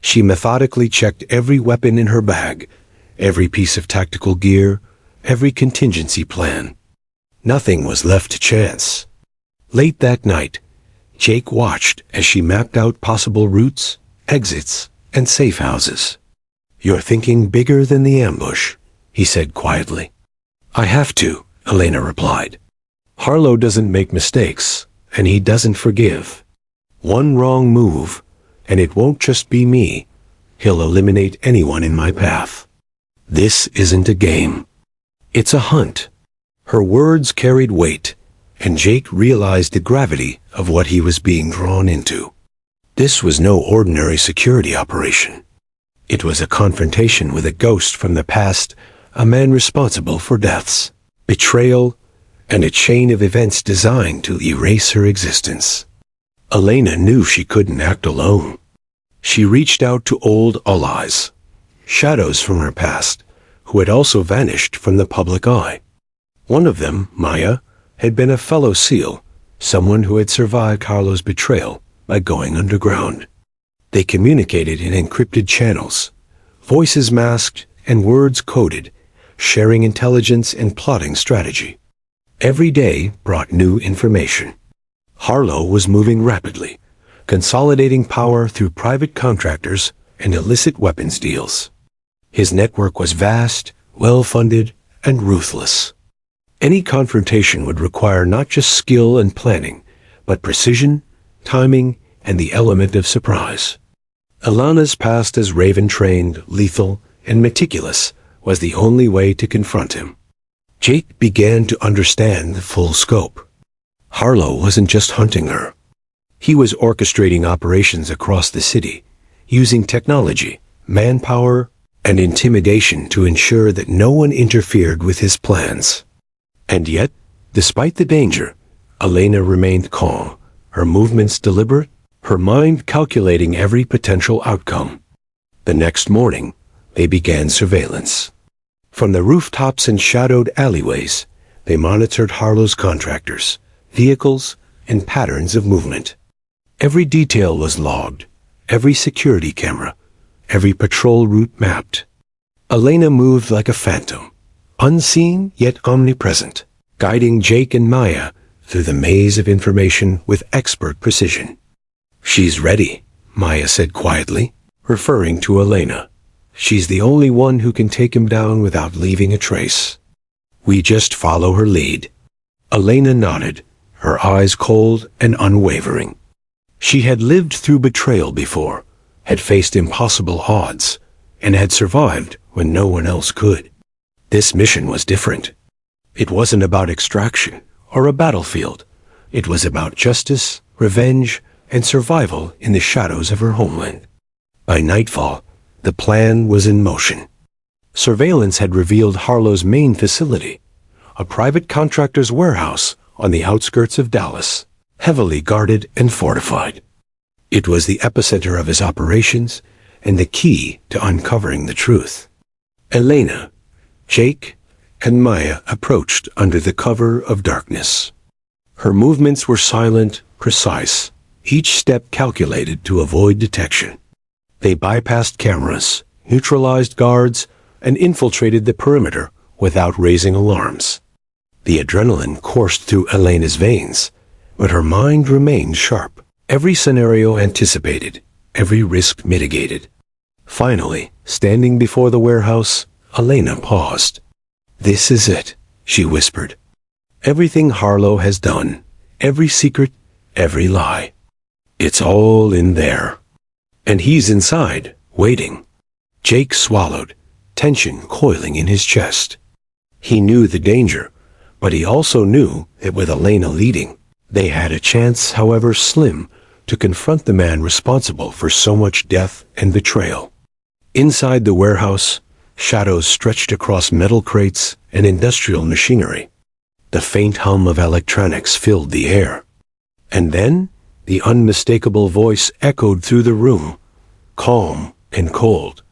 She methodically checked every weapon in her bag, every piece of tactical gear, every contingency plan. Nothing was left to chance. Late that night, Jake watched as she mapped out possible routes, exits, and safe houses. "You're thinking bigger than the ambush," he said quietly. "I have to," Elena replied. "Harlow doesn't make mistakes, and he doesn't forgive. One wrong move, and it won't just be me. He'll eliminate anyone in my path. This isn't a game. It's a hunt." Her words carried weight, and Jake realized the gravity of what he was being drawn into. This was no ordinary security operation. It was a confrontation with a ghost from the past, a man responsible for deaths, betrayal, and a chain of events designed to erase her existence. Elena knew she couldn't act alone. She reached out to old allies, shadows from her past, who had also vanished from the public eye. One of them, Maya, had been a fellow SEAL, someone who had survived Harlow's betrayal by going underground. They communicated in encrypted channels, voices masked and words coded, sharing intelligence and plotting strategy. Every day brought new information. Harlow was moving rapidly, consolidating power through private contractors and illicit weapons deals. His network was vast, well-funded, and ruthless. Any confrontation would require not just skill and planning, but precision, timing, and the element of surprise. Elena's past as Raven-trained, lethal, and meticulous was the only way to confront him. Jake began to understand the full scope. Harlow wasn't just hunting her. He was orchestrating operations across the city, using technology, manpower, and intimidation to ensure that no one interfered with his plans. And yet, despite the danger, Elena remained calm, her movements deliberate, her mind calculating every potential outcome. The next morning, they began surveillance. From the rooftops and shadowed alleyways, they monitored Harlow's contractors, vehicles, and patterns of movement. Every detail was logged, every security camera, every patrol route mapped. Elena moved like a phantom, unseen yet omnipresent, guiding Jake and Maya through the maze of information with expert precision. "She's ready," Maya said quietly, referring to Elena. "She's the only one who can take him down without leaving a trace. We just follow her lead." Elena nodded, her eyes cold and unwavering. She had lived through betrayal before, had faced impossible odds, and had survived when no one else could. This mission was different. It wasn't about extraction or a battlefield. It was about justice, revenge, and survival in the shadows of her homeland. By nightfall, the plan was in motion. Surveillance had revealed Harlow's main facility, a private contractor's warehouse on the outskirts of Dallas, heavily guarded and fortified. It was the epicenter of his operations and the key to uncovering the truth. Elena, Jake, and Maya approached under the cover of darkness. Her movements were silent, precise, each step calculated to avoid detection. They bypassed cameras, neutralized guards, and infiltrated the perimeter without raising alarms. The adrenaline coursed through Elena's veins, but her mind remained sharp. Every scenario anticipated, every risk mitigated. Finally, standing before the warehouse, Elena paused. "This is it," she whispered. "Everything Harlow has done, every secret, every lie. It's all in there. And he's inside, waiting." Jake swallowed, tension coiling in his chest. He knew the danger, but he also knew that with Elena leading, they had a chance, however slim, to confront the man responsible for so much death and betrayal. Inside the warehouse, shadows stretched across metal crates and industrial machinery. The faint hum of electronics filled the air. And then, the unmistakable voice echoed through the room, calm and cold.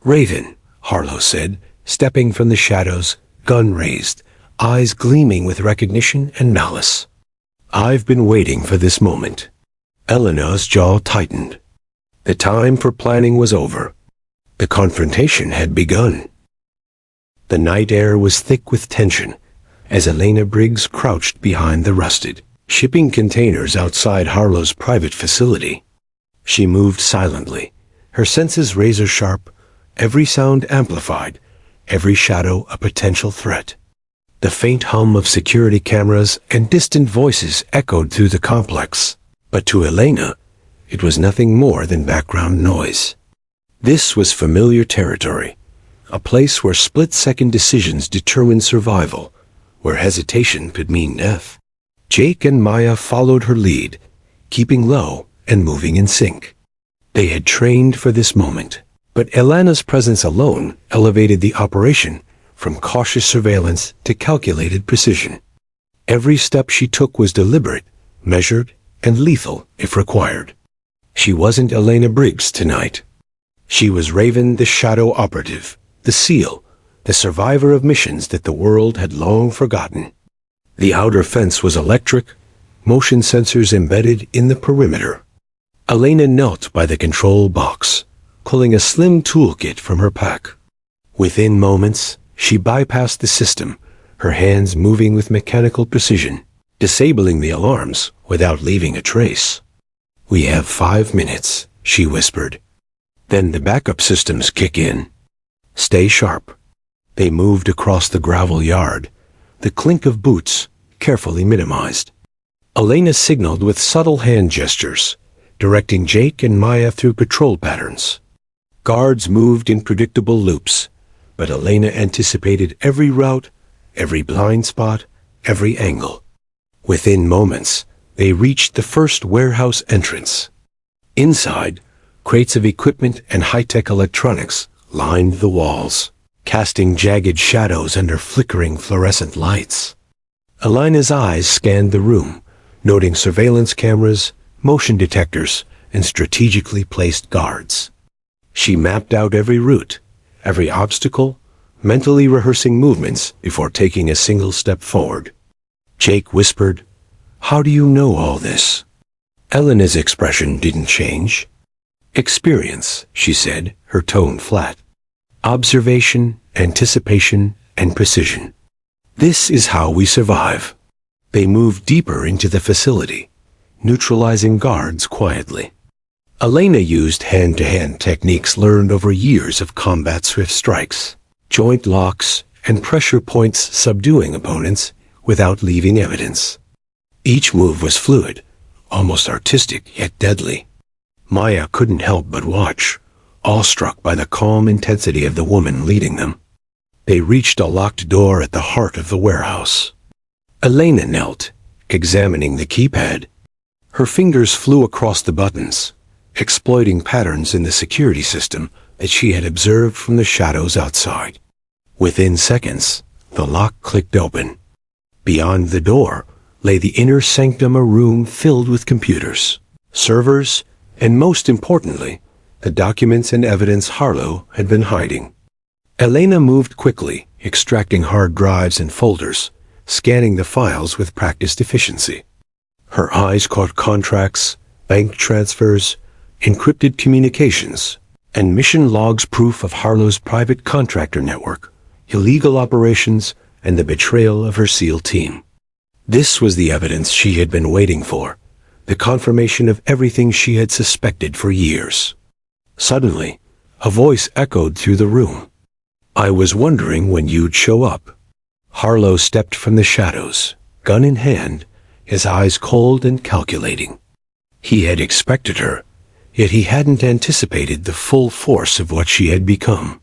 "Raven," Harlow said, stepping from the shadows, gun raised, eyes gleaming with recognition and malice. "I've been waiting for this moment." Elena's jaw tightened. The time for planning was over. The confrontation had begun. The night air was thick with tension as Elena Briggs crouched behind the rusted, shipping containers outside Harlow's private facility. She moved silently, her senses razor-sharp, every sound amplified, every shadow a potential threat. The faint hum of security cameras and distant voices echoed through the complex, but to Elena, it was nothing more than background noise. This was familiar territory, a place where split-second decisions determined survival, where hesitation could mean death. Jake and Maya followed her lead, keeping low and moving in sync. They had trained for this moment, but Elena's presence alone elevated the operation from cautious surveillance to calculated precision. Every step she took was deliberate, measured, and lethal if required. She wasn't Elena Briggs tonight. She was Raven, the Shadow Operative, the SEAL, the survivor of missions that the world had long forgotten. The outer fence was electric, motion sensors embedded in the perimeter. Elena knelt by the control box, pulling a slim toolkit from her pack. Within moments, she bypassed the system, her hands moving with mechanical precision, disabling the alarms without leaving a trace. "We have 5 minutes," she whispered. "Then the backup systems kick in. Stay sharp." They moved across the gravel yard, the clink of boots carefully minimized. Elena signaled with subtle hand gestures, directing Jake and Maya through patrol patterns. Guards moved in predictable loops, but Elena anticipated every route, every blind spot, every angle. Within moments, they reached the first warehouse entrance. Inside, crates of equipment and high-tech electronics lined the walls, casting jagged shadows under flickering fluorescent lights. Elena's eyes scanned the room, noting surveillance cameras, motion detectors, and strategically placed guards. She mapped out every route, every obstacle, mentally rehearsing movements before taking a single step forward. Jake whispered, "How do you know all this?" Elena's expression didn't change. "Experience," she said, her tone flat. "Observation, anticipation, and precision. This is how we survive." They moved deeper into the facility, neutralizing guards quietly. Elena used hand-to-hand techniques learned over years of combat swift strikes, joint locks, and pressure points subduing opponents without leaving evidence. Each move was fluid, almost artistic yet deadly. Maya couldn't help but watch, awestruck by the calm intensity of the woman leading them. They reached a locked door at the heart of the warehouse. Elena knelt, examining the keypad. Her fingers flew across the buttons, exploiting patterns in the security system that she had observed from the shadows outside. Within seconds, the lock clicked open. Beyond the door lay the inner sanctum, a room filled with computers, servers, and most importantly, the documents and evidence Harlow had been hiding. Elena moved quickly, extracting hard drives and folders, scanning the files with practiced efficiency. Her eyes caught contracts, bank transfers, encrypted communications, and mission logs, proof of Harlow's private contractor network, illegal operations, and the betrayal of her SEAL team. This was the evidence she had been waiting for, the confirmation of everything she had suspected for years. Suddenly, a voice echoed through the room. "I was wondering when you'd show up." Harlow stepped from the shadows, gun in hand, his eyes cold and calculating. He had expected her, yet he hadn't anticipated the full force of what she had become.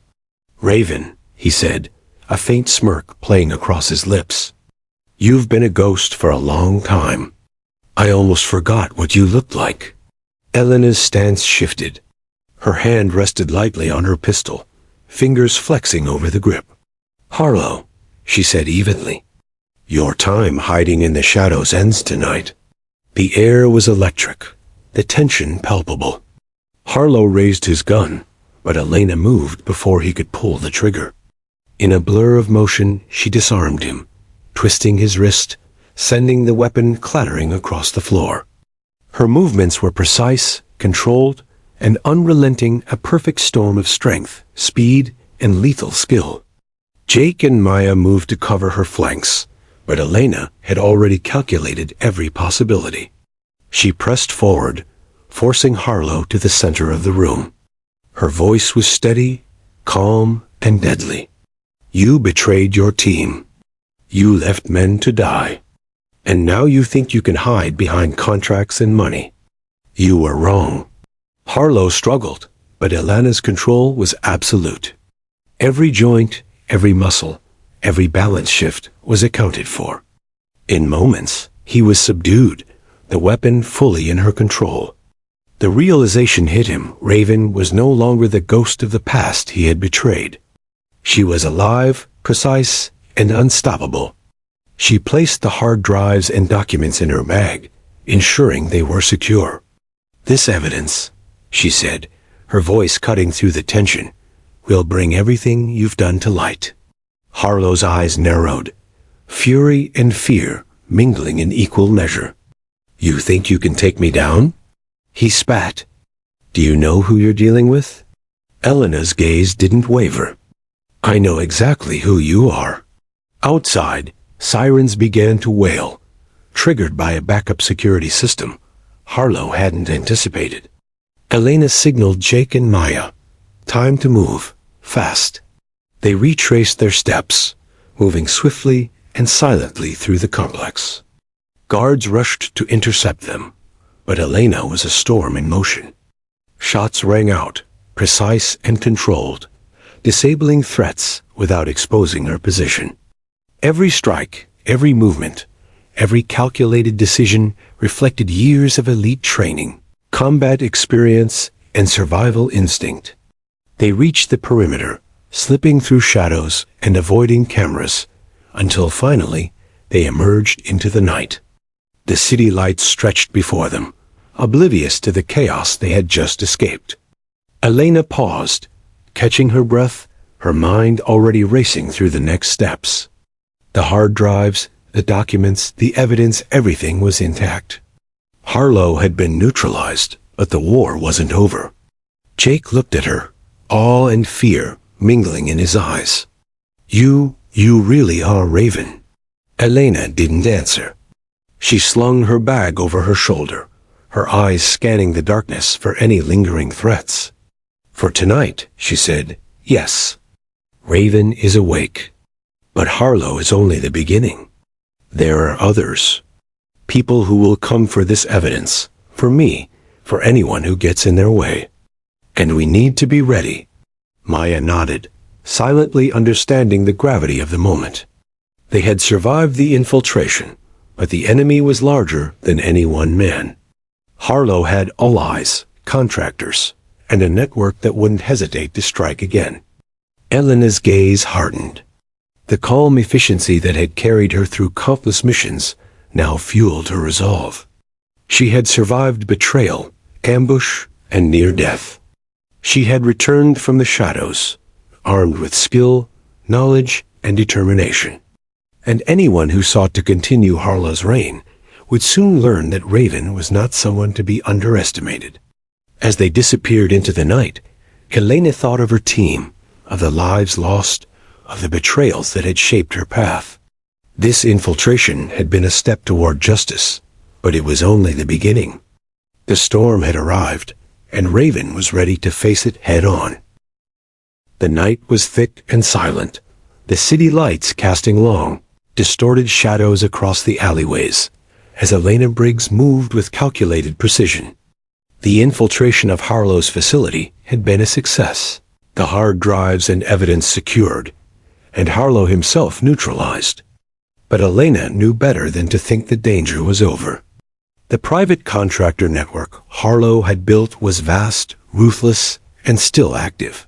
"Raven," he said, a faint smirk playing across his lips. "You've been a ghost for a long time. I almost forgot what you looked like." Elena's stance shifted. Her hand rested lightly on her pistol, fingers flexing over the grip. "Harlow," she said evenly, "your time hiding in the shadows ends tonight." The air was electric, the tension palpable. Harlow raised his gun, but Elena moved before he could pull the trigger. In a blur of motion, she disarmed him, twisting his wrist, sending the weapon clattering across the floor. Her movements were precise, controlled, and unrelenting, a perfect storm of strength, speed, and lethal skill. Jake and Maya moved to cover her flanks, but Elena had already calculated every possibility. She pressed forward, forcing Harlow to the center of the room. Her voice was steady, calm, and deadly. "You betrayed your team. You left men to die. And now you think you can hide behind contracts and money. You were wrong." Harlow struggled, but Elena's control was absolute. Every joint, every muscle, every balance shift was accounted for. In moments, he was subdued, the weapon fully in her control. The realization hit him. Raven was no longer the ghost of the past he had betrayed. She was alive, precise, and unstoppable. She placed the hard drives and documents in her bag, ensuring they were secure. "This evidence," she said, her voice cutting through the tension, "will bring everything you've done to light." Harlow's eyes narrowed, fury and fear mingling in equal measure. "You think you can take me down?" He spat. "Do you know who you're dealing with?" Elena's gaze didn't waver. "I know exactly who you are." Outside, sirens began to wail, triggered by a backup security system Harlow hadn't anticipated. Elena signaled Jake and Maya. Time to move, fast. They retraced their steps, moving swiftly and silently through the complex. Guards rushed to intercept them, but Elena was a storm in motion. Shots rang out, precise and controlled, disabling threats without exposing her position. Every strike, every movement, every calculated decision reflected years of elite training, combat experience, and survival instinct. They reached the perimeter, slipping through shadows and avoiding cameras, until finally they emerged into the night. The city lights stretched before them, oblivious to the chaos they had just escaped. Elena paused, catching her breath, her mind already racing through the next steps. The hard drives, the documents, the evidence, everything was intact. Harlow had been neutralized, but the war wasn't over. Jake looked at her, awe and fear mingling in his eyes. You really are Raven." Elena didn't answer. She slung her bag over her shoulder, her eyes scanning the darkness for any lingering threats. "For tonight," she said, "yes. Raven is awake. But Harlow is only the beginning. There are others. People who will come for this evidence, for me, for anyone who gets in their way. And we need to be ready." Maya nodded, silently understanding the gravity of the moment. They had survived the infiltration, but the enemy was larger than any one man. Harlow had allies, contractors, and a network that wouldn't hesitate to strike again. Elena's gaze hardened. The calm efficiency that had carried her through countless missions now fueled her resolve. She had survived betrayal, ambush, and near death. She had returned from the shadows, armed with skill, knowledge, and determination. And anyone who sought to continue Harlow's reign would soon learn that Raven was not someone to be underestimated. As they disappeared into the night, Helena thought of her team, of the lives lost, of the betrayals that had shaped her path. This infiltration had been a step toward justice, But it was only the beginning. The storm had arrived, and Raven was ready to face it head-on. The night was thick and silent, the city lights casting long, distorted shadows across the alleyways, as Elena Briggs moved with calculated precision. The infiltration of Harlow's facility had been a success, the hard drives and evidence secured, and Harlow himself neutralized. But Elena knew better than to think the danger was over. The private contractor network Harlow had built was vast, ruthless, and still active.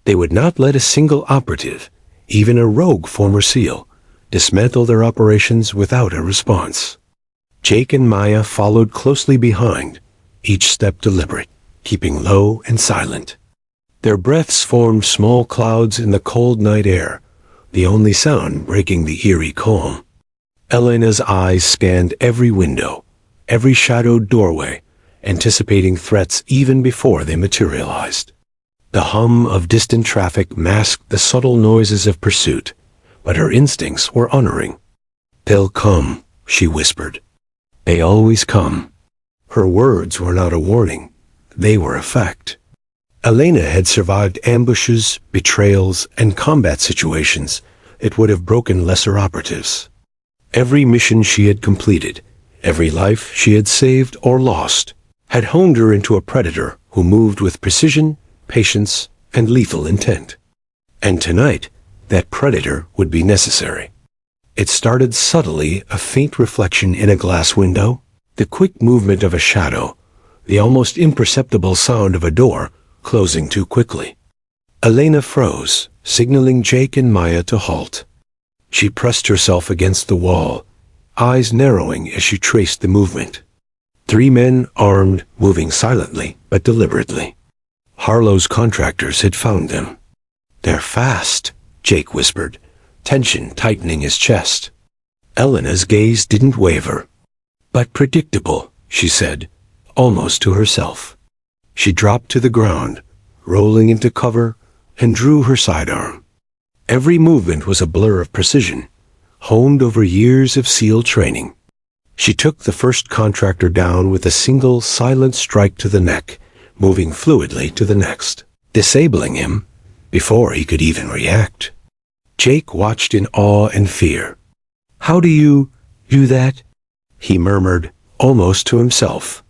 They would not let a single operative, even a rogue former SEAL, dismantle their operations without a response. Jake and Maya followed closely behind, each step deliberate, keeping low and silent. Their breaths formed small clouds in the cold night air, the only sound breaking the eerie calm. Elena's eyes scanned every window, every shadowed doorway, anticipating threats even before they materialized. The hum of distant traffic masked the subtle noises of pursuit, but her instincts were unerring. "They'll come," she whispered. "They always come." Her words were not a warning, they were a fact. Elena had survived ambushes, betrayals, and combat situations that would have broken lesser operatives. Every mission she had completed, every life she had saved or lost, had honed her into a predator who moved with precision, patience, and lethal intent. And tonight, that predator would be necessary. It started subtly, a faint reflection in a glass window, the quick movement of a shadow, the almost imperceptible sound of a door closing too quickly. Elena froze, signaling Jake and Maya to halt. She pressed herself against the wall, eyes narrowing as she traced the movement. 3 men armed, moving silently but deliberately. Harlow's contractors had found them. "They're fast," Jake whispered, tension tightening his chest. Elena's gaze didn't waver. "But predictable," she said, almost to herself. She dropped to the ground, rolling into cover, and drew her sidearm. Every movement was a blur of precision, honed over years of SEAL training. She took the first contractor down with a single silent strike to the neck, moving fluidly to the next, disabling him before he could even react. Jake watched in awe and fear. "How do you do that?" he murmured, almost to himself.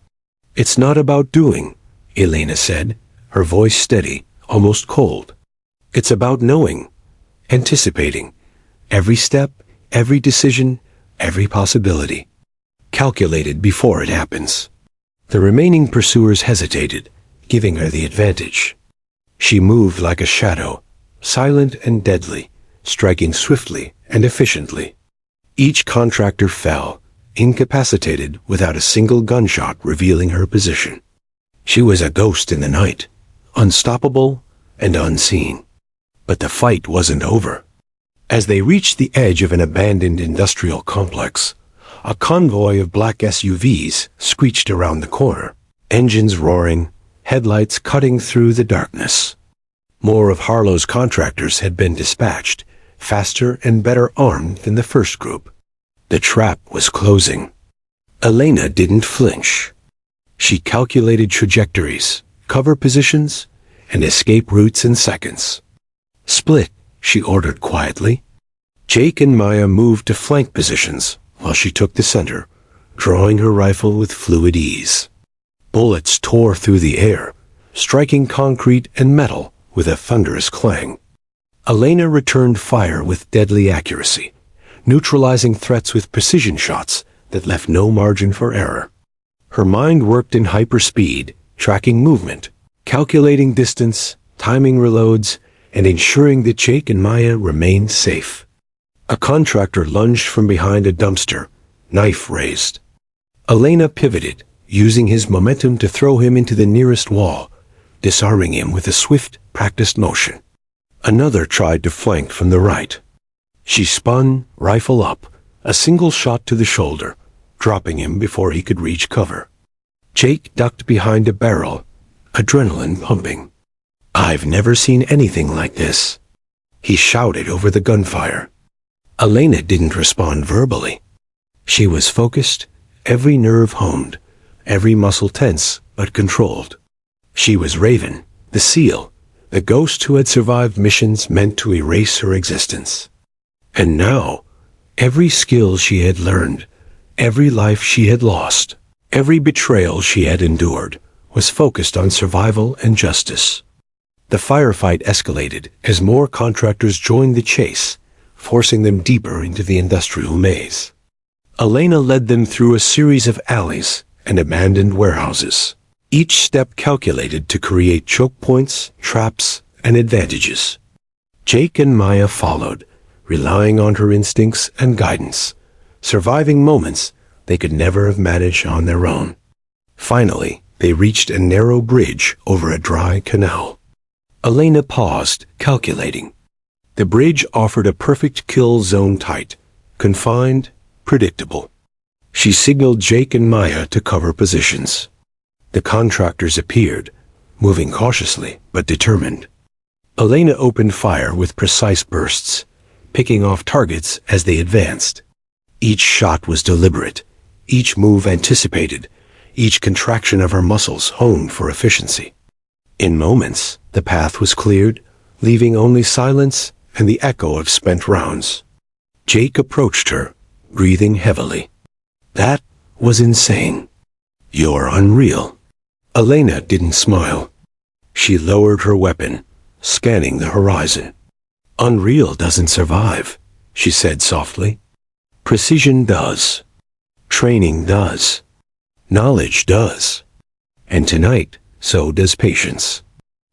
"It's not about doing," Elena said, her voice steady, almost cold. "It's about knowing, anticipating, every step, every decision, every possibility. Calculated before it happens." The remaining pursuers hesitated, giving her the advantage. She moved like a shadow, silent and deadly, striking swiftly and efficiently. Each contractor fell, incapacitated without a single gunshot revealing her position. She was a ghost in the night, unstoppable and unseen. But the fight wasn't over. As they reached the edge of an abandoned industrial complex, a convoy of black SUVs screeched around the corner, engines roaring, headlights cutting through the darkness. More of Harlow's contractors had been dispatched, faster and better armed than the first group. The trap was closing. Elena didn't flinch. She calculated trajectories, cover positions, and escape routes in seconds. "Split," she ordered quietly. Jake and Maya moved to flank positions while she took the center, drawing her rifle with fluid ease. Bullets tore through the air, striking concrete and metal with a thunderous clang. Elena returned fire with deadly accuracy, neutralizing threats with precision shots that left no margin for error. Her mind worked in hyperspeed, tracking movement, calculating distance, timing reloads, and ensuring that Jake and Maya remained safe. A contractor lunged from behind a dumpster, knife raised. Elena pivoted, using his momentum to throw him into the nearest wall, disarming him with a swift, practiced motion. Another tried to flank from the right. She spun, rifle up, a single shot to the shoulder, dropping him before he could reach cover. Jake ducked behind a barrel, adrenaline pumping. "I've never seen anything like this," he shouted over the gunfire. Elena didn't respond verbally. She was focused every nerve honed, every muscle tense but controlled. She was Raven, the seal, the ghost who had survived missions meant to erase her existence. And now, every skill she had learned, every life she had lost, every betrayal she had endured, was focused on survival and justice. The firefight escalated as more contractors joined the chase, forcing them deeper into the industrial maze. Elena led them through a series of alleys and abandoned warehouses, each step calculated to create choke points, traps, and advantages. Jake and Maya followed, relying on her instincts and guidance, surviving moments they could never have managed on their own. Finally, they reached a narrow bridge over a dry canal. Elena paused, calculating. The bridge offered a perfect kill zone, tight, confined, predictable. She signaled Jake and Maya to cover positions. The contractors appeared, moving cautiously but determined. Elena opened fire with precise bursts, picking off targets as they advanced. Each shot was deliberate, each move anticipated, each contraction of her muscles honed for efficiency. In moments, the path was cleared, leaving only silence and the echo of spent rounds. Jake approached her, breathing heavily. "That was insane. You're unreal." Elena didn't smile. She lowered her weapon, scanning the horizon. "Unreal doesn't survive," she said softly. "Precision does. Training does. Knowledge does. And tonight, so does patience."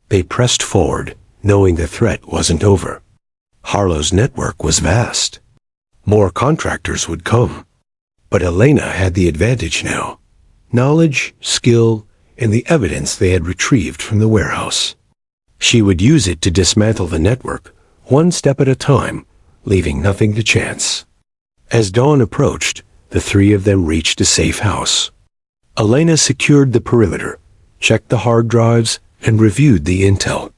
They pressed forward, knowing the threat wasn't over. Harlow's network was vast. More contractors would come. But Elena had the advantage now. Knowledge, skill, and the evidence they had retrieved from the warehouse. She would use it to dismantle the network, one step at a time, leaving nothing to chance. As dawn approached, the three of them reached a safe house. Elena secured the perimeter, checked the hard drives, and reviewed the intel.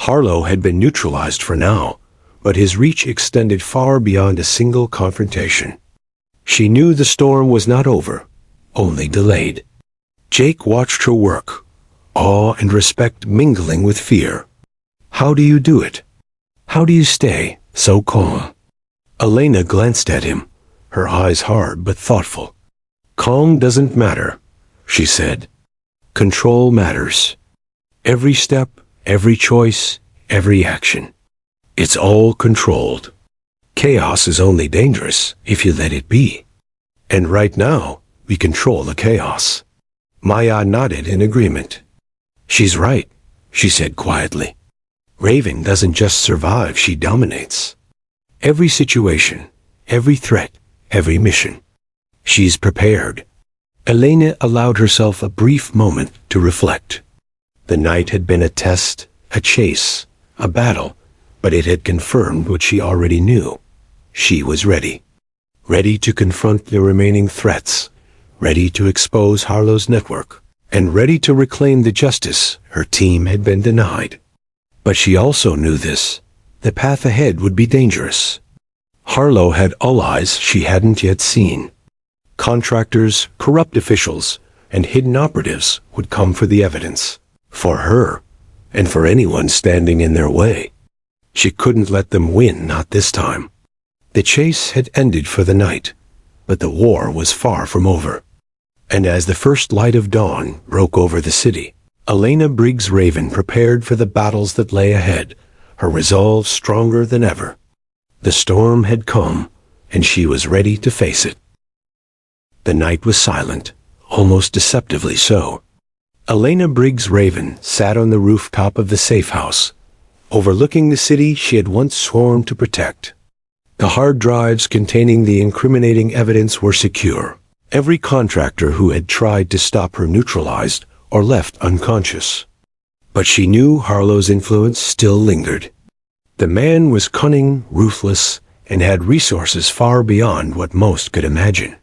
Harlow had been neutralized for now, but his reach extended far beyond a single confrontation. She knew the storm was not over, only delayed. Jake watched her work, awe and respect mingling with fear. "How do you do it? How do you stay so calm?" Elena glanced at him, her eyes hard but thoughtful. "Calm doesn't matter," she said. "Control matters. Every step, every choice, every action. It's all controlled. Chaos is only dangerous if you let it be. And right now, we control the chaos." Maya nodded in agreement. "She's right," she said quietly. "Raven doesn't just survive, she dominates. Every situation, every threat, every mission. She's prepared." Elena allowed herself a brief moment to reflect. The night had been a test, a chase, a battle, but it had confirmed what she already knew. She was ready. Ready to confront the remaining threats, ready to expose Harlow's network, and ready to reclaim the justice her team had been denied. But she also knew this. The path ahead would be dangerous. Harlow had allies she hadn't yet seen. Contractors, corrupt officials, and hidden operatives would come for the evidence. For her, and for anyone standing in their way. She couldn't let them win, not this time. The chase had ended for the night, but the war was far from over. And as the first light of dawn broke over the city, Elena Briggs Raven prepared for the battles that lay ahead, her resolve stronger than ever. The storm had come, and she was ready to face it. The night was silent, almost deceptively so. Elena Briggs Raven sat on the rooftop of the safe house, overlooking the city she had once sworn to protect. The hard drives containing the incriminating evidence were secure. Every contractor who had tried to stop her neutralized or left unconscious. But she knew Harlow's influence still lingered. The man was cunning, ruthless, and had resources far beyond what most could imagine.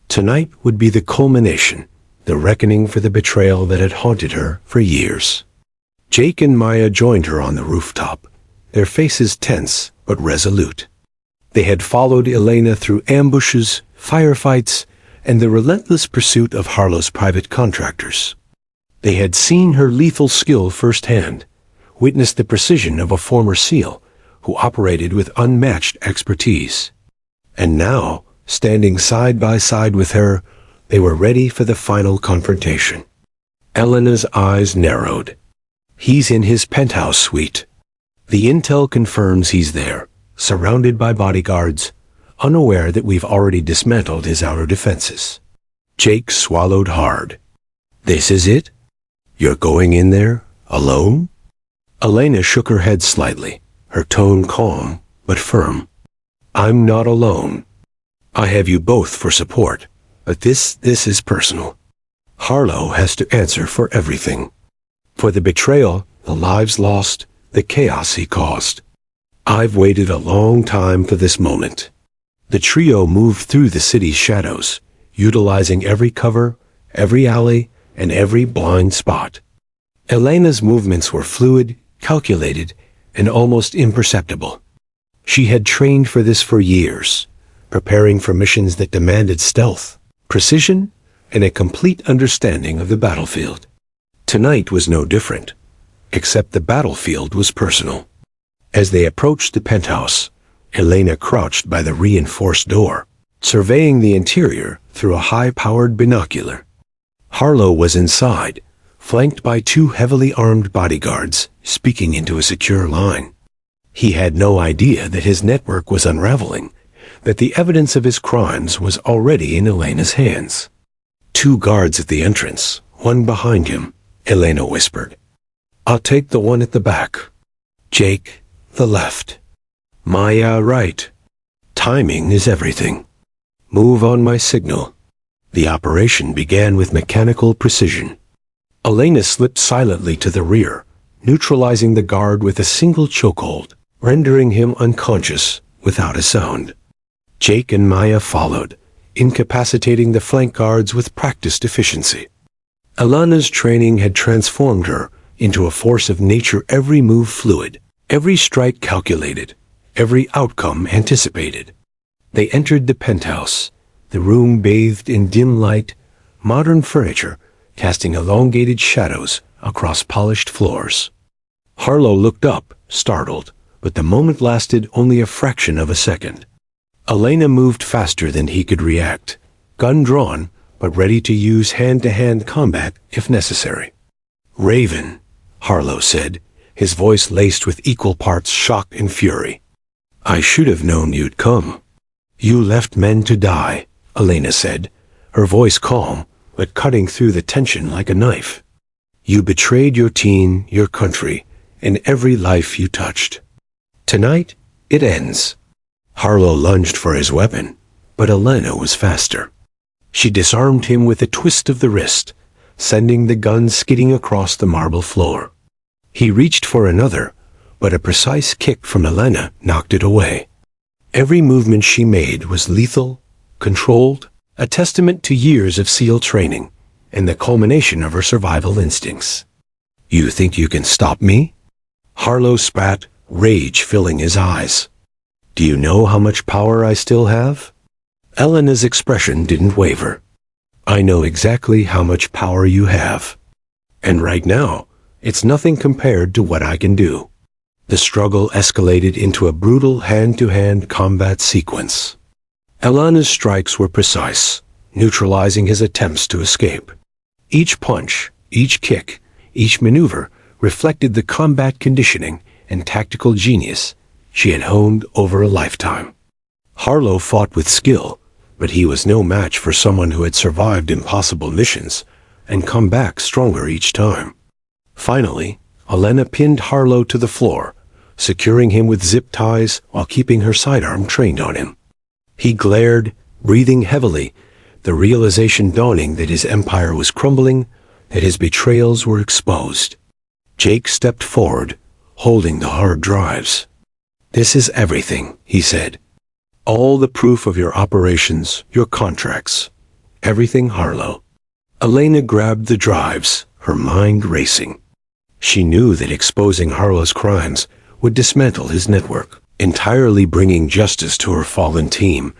Tonight would be the culmination, the reckoning for the betrayal that had haunted her for years. Jake and Maya joined her on the rooftop, their faces tense but resolute. They had followed Elena through ambushes, firefights, and the relentless pursuit of Harlow's private contractors. They had seen her lethal skill firsthand, witnessed the precision of a former SEAL who operated with unmatched expertise. And now, standing side by side with her, they were ready for the final confrontation. Elena's eyes narrowed. He's in his penthouse suite. The intel confirms he's there, surrounded by bodyguards, unaware that we've already dismantled his outer defenses. Jake swallowed hard. This is it? You're going in there, alone? Elena shook her head slightly, her tone calm, but firm. I'm not alone. I have you both for support, but this is personal. Harlow has to answer for everything. For the betrayal, the lives lost, the chaos he caused. I've waited a long time for this moment. The trio moved through the city's shadows, utilizing every cover, every alley, and every blind spot. Elena's movements were fluid, calculated, and almost imperceptible. She had trained for this for years, preparing for missions that demanded stealth, precision, and a complete understanding of the battlefield. Tonight was no different, except the battlefield was personal. As they approached the penthouse, Elena crouched by the reinforced door, surveying the interior through a high-powered binocular. Harlow was inside, flanked by two heavily armed bodyguards, speaking into a secure line. He had no idea that his network was unraveling, that the evidence of his crimes was already in Elena's hands. Two guards at the entrance, one behind him, Elena whispered. I'll take the one at the back. Jake, the left. Maya, right. Timing is everything. Move on my signal. The operation began with mechanical precision. Elena slipped silently to the rear, neutralizing the guard with a single chokehold, rendering him unconscious without a sound. Jake and Maya followed, incapacitating the flank guards with practiced efficiency. Elena's training had transformed her into a force of nature, every move fluid, every strike calculated, every outcome anticipated. They entered the penthouse, the room bathed in dim light, modern furniture casting elongated shadows across polished floors. Harlow looked up, startled, but the moment lasted only a fraction of a second. Elena moved faster than he could react, gun drawn, but ready to use hand-to-hand combat if necessary. Raven, Harlow said, his voice laced with equal parts shock and fury. I should have known you'd come. You left men to die, Elena said, her voice calm, but cutting through the tension like a knife. You betrayed your team, your country, and every life you touched. Tonight, it ends. Harlow lunged for his weapon, but Elena was faster. She disarmed him with a twist of the wrist, sending the gun skidding across the marble floor. He reached for another, but a precise kick from Elena knocked it away. Every movement she made was lethal, controlled, a testament to years of SEAL training, and the culmination of her survival instincts. You think you can stop me? Harlow spat, rage filling his eyes. Do you know how much power I still have? Elena's expression didn't waver. I know exactly how much power you have. And right now, it's nothing compared to what I can do. The struggle escalated into a brutal hand-to-hand combat sequence. Elena's strikes were precise, neutralizing his attempts to escape. Each punch, each kick, each maneuver reflected the combat conditioning and tactical genius she had honed over a lifetime. Harlow fought with skill, but he was no match for someone who had survived impossible missions and come back stronger each time. Finally, Elena pinned Harlow to the floor, securing him with zip ties while keeping her sidearm trained on him. He glared, breathing heavily, the realization dawning that his empire was crumbling, that his betrayals were exposed. Jake stepped forward, holding the hard drives. This is everything, he said. All the proof of your operations, your contracts. Everything, Harlow. Elena grabbed the drives, her mind racing. She knew that exposing Harlow's crimes would dismantle his network, entirely bringing justice to her fallen team,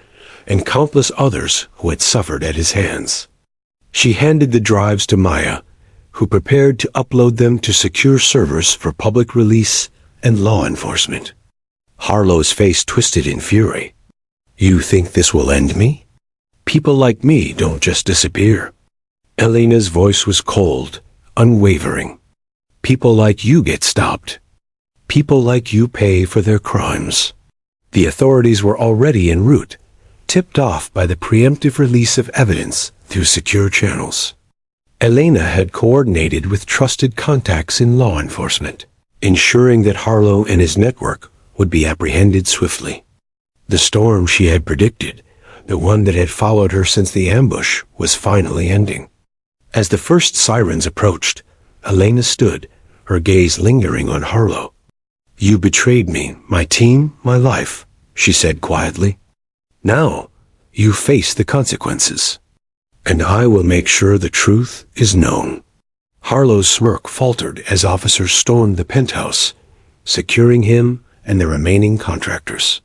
and countless others who had suffered at his hands. She handed the drives to Maya, who prepared to upload them to secure servers for public release and law enforcement. Harlow's face twisted in fury. "You think this will end me? People like me don't just disappear." Elena's voice was cold, unwavering. "People like you get stopped. People like you pay for their crimes." The authorities were already en route, tipped off by the preemptive release of evidence through secure channels. Elena had coordinated with trusted contacts in law enforcement, ensuring that Harlow and his network would be apprehended swiftly. The storm she had predicted, the one that had followed her since the ambush, was finally ending. As the first sirens approached, Elena stood, her gaze lingering on Harlow. "You betrayed me, my team, my life," she said quietly. "Now, you face the consequences. And I will make sure the truth is known." Harlow's smirk faltered as officers stormed the penthouse, securing him and the remaining contractors.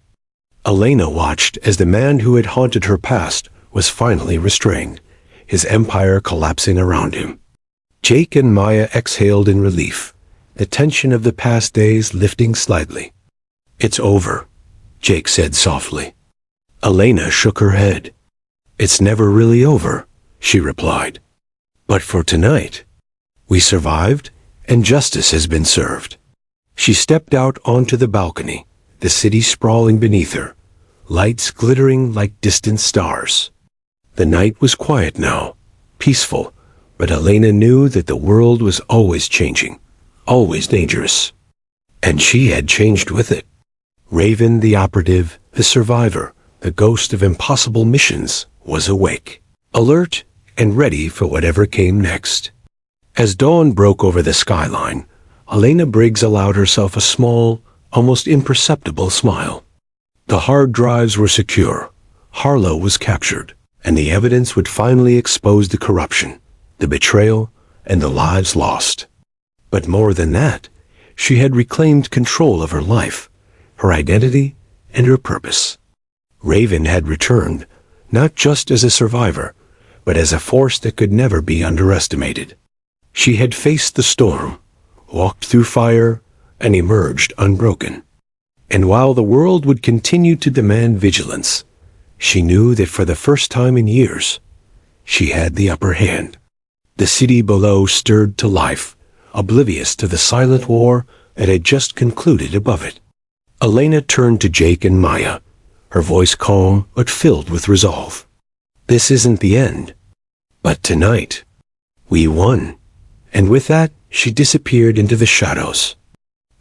Elena watched as the man who had haunted her past was finally restrained, his empire collapsing around him. Jake and Maya exhaled in relief, the tension of the past days lifting slightly. "It's over," Jake said softly. Elena shook her head. "It's never really over," she replied. "But for tonight, we survived and justice has been served." She stepped out onto the balcony, the city sprawling beneath her, lights glittering like distant stars. The night was quiet now, peaceful, but Elena knew that the world was always changing, always dangerous. And she had changed with it. Raven, the operative, the survivor, the ghost of impossible missions, was awake, alert and ready for whatever came next. As dawn broke over the skyline, Elena Briggs allowed herself a small, almost imperceptible smile. The hard drives were secure, Harlow was captured, and the evidence would finally expose the corruption, the betrayal, and the lives lost. But more than that, she had reclaimed control of her life, her identity, and her purpose. Raven had returned, not just as a survivor, but as a force that could never be underestimated. She had faced the storm, walked through fire, and emerged unbroken. And while the world would continue to demand vigilance, she knew that for the first time in years, she had the upper hand. The city below stirred to life, oblivious to the silent war that had just concluded above it. Elena turned to Jake and Maya, her voice calm but filled with resolve. "This isn't the end. But tonight, we won." And with that, she disappeared into the shadows,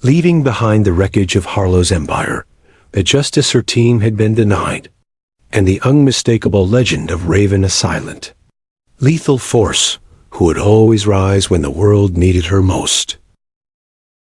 leaving behind the wreckage of Harlow's empire, the justice her team had been denied, and the unmistakable legend of Raven, a silent, lethal force who would always rise when the world needed her most.